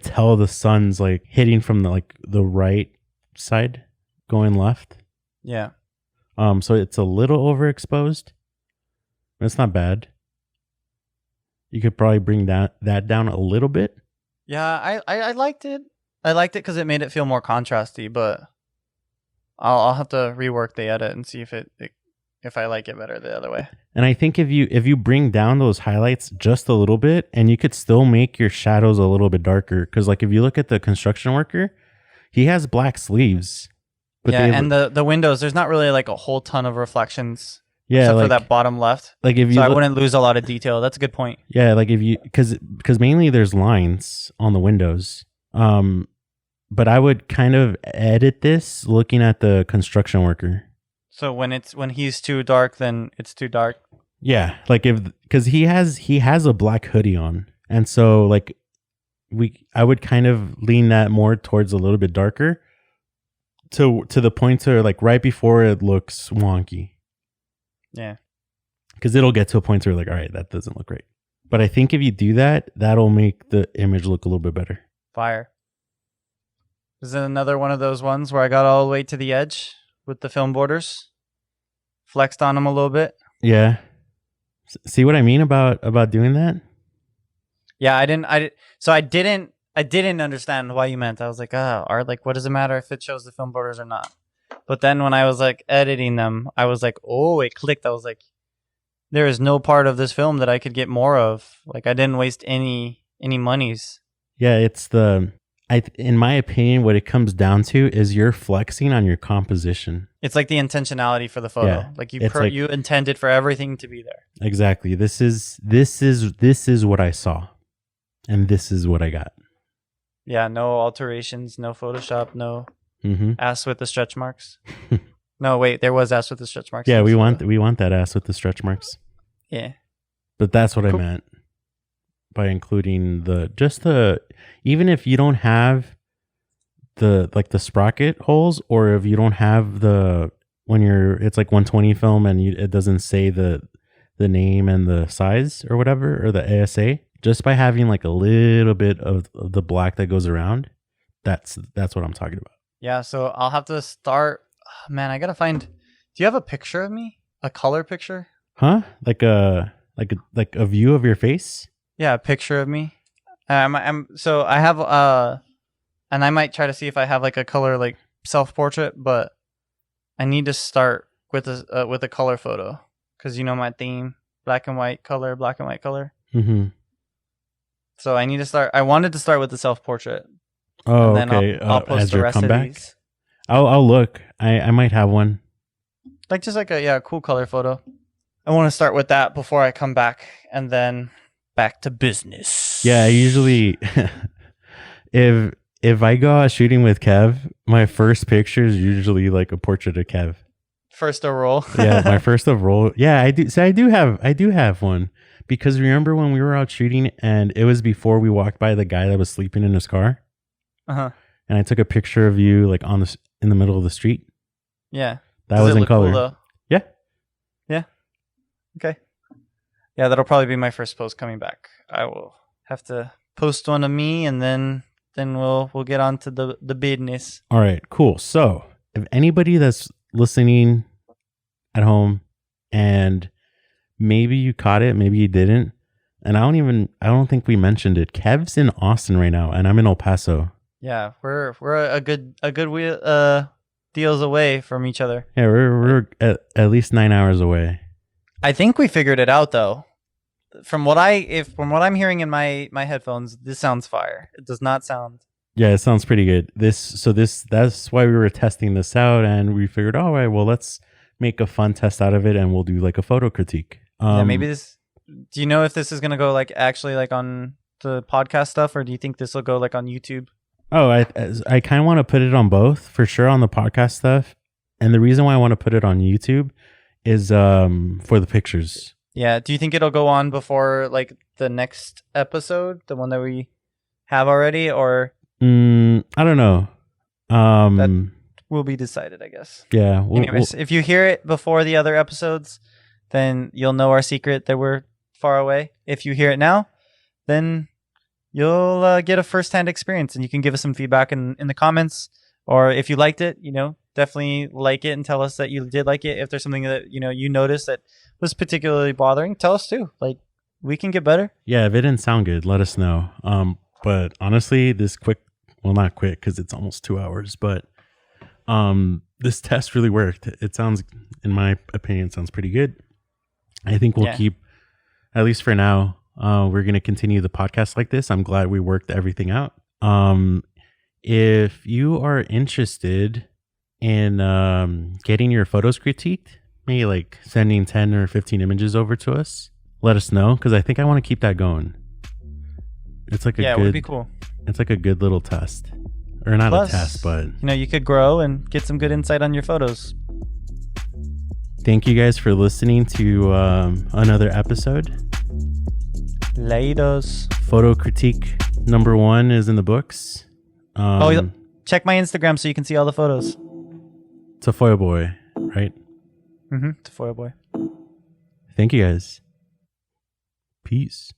tell the sun's like hitting from the right side going left. Yeah. So it's a little overexposed. It's not bad. You could probably bring that down a little bit. Yeah, I liked it. I liked it because it made it feel more contrasty, but I'll have to rework the edit and see if I like it better the other way. And I think if you bring down those highlights just a little bit, and you could still make your shadows a little bit darker, because like if you look at the construction worker, he has black sleeves. But yeah, and the windows, there's not really like a whole ton of reflections. Yeah, except for that bottom left. Like if you, so I wouldn't lose a lot of detail. That's a good point. Yeah, like if you, because mainly there's lines on the windows. But I would kind of edit this looking at the construction worker. So when he's too dark, then it's too dark. Yeah, like because he has a black hoodie on, and so like I would kind of lean that more towards a little bit darker, to the point where like right before it looks wonky. Yeah, because it'll get to a point where you're like, all right, that doesn't look right. But I think if you do that, that'll make the image look a little bit better. Fire. Is it another one of those ones where I got all the way to the edge with the film borders, flexed on them a little bit? Yeah. See what I mean about doing that? Yeah, I didn't understand why you meant. I was like, art, like, what does it matter if it shows the film borders or not? But then when I was like editing them, I was like, oh, it clicked. I was like, there is no part of this film that I could get more of. Like I didn't waste any monies. Yeah, in my opinion, what it comes down to is you're flexing on your composition. It's like the intentionality for the photo. Yeah, Like it's like- you intended for everything to be there. Exactly. This is what I saw, and this is what I got. Yeah, no alterations, no Photoshop, no Mm-hmm. ass with the stretch marks. No, wait, there was ass with the stretch marks. Yeah, in we this want photo. that ass with the stretch marks. Yeah. But that's what Cool. I meant by including even if you don't have the sprocket holes, or if you don't have it's like 120 film and it doesn't say the name and the size or whatever, or the ASA, just by having like a little bit of the black that goes around, that's what I'm talking about. Yeah, so I'll have to start. Man, I gotta find. Do you have a picture of me? A color picture? Huh? Like a view of your face? Yeah, a picture of me. So I have and I might try to see if I have like a color like self portrait, but I need to start with a color photo because you know my theme, black and white color, black and white color. Mm-hmm. So I need to start. I wanted to start with the self portrait. Oh, And then okay. I'll post as the your rest comeback, of these. I'll look. I might have one. Like just like a cool color photo. I want to start with that before I come back, and then back to business. Yeah, I usually if I go out shooting with Kev, my first picture is usually like a portrait of Kev. First a roll. Yeah, my first of roll. Yeah, I do. So I do have one, because remember when we were out shooting and it was before we walked by the guy that was sleeping in his car, Uh-huh. and I took a picture of you like in the middle of the street. Yeah. That Does was it in look cool, color. though? Yeah. Yeah. Okay. Yeah, that'll probably be my first post coming back. I will have to post one of me, and then we'll get on to the business. All right, cool. So if anybody that's listening at home and maybe you caught it, maybe you didn't, and I don't think we mentioned it. Kev's in Austin right now, and I'm in El Paso. Yeah, we're a good deals away from each other. Yeah, we're at least 9 hours away. I think we figured it out though. From what I'm hearing in my headphones, this sounds fire. It does not sound. Yeah, it sounds pretty good. That's why we were testing this out, and we figured, all right, well, let's make a fun test out of it, and we'll do like a photo critique. Yeah, maybe this. Do you know if this is gonna go like actually like on the podcast stuff, or do you think this will go like on YouTube? Oh, I kind of want to put it on both, for sure, on the podcast stuff. And the reason why I want to put it on YouTube is for the pictures. Yeah. Do you think it'll go on before like the next episode, the one that we have already, or I don't know. That will be decided, I guess. Yeah. Anyways, if you hear it before the other episodes, then you'll know our secret that we're far away. If you hear it now, then you'll get a first-hand experience, and you can give us some feedback in the comments, or if you liked it, definitely like it and tell us that you did like it. If there's something that you noticed that was particularly bothering, tell us too. Like, we can get better. Yeah, if it didn't sound good, let us know. But honestly, not quick because it's almost 2 hours, but this test really worked. It sounds, in my opinion, sounds pretty good. I think we'll keep, at least for now, we're going to continue the podcast like this. I'm glad we worked everything out. If you are interested in getting your photos critiqued, maybe like sending 10 or 15 images over to us, let us know, because I think I want to keep that going. It's like it would be cool. It's like a good little test. Or not a test, but you could grow and get some good insight on your photos. Thank you guys for listening to another episode. Laters. Photo critique number 1 is in the books. Check my Instagram so you can see all the photos. Tafoya Boy, right? Mm-hmm. Tafoya Boy. Thank you guys. Peace.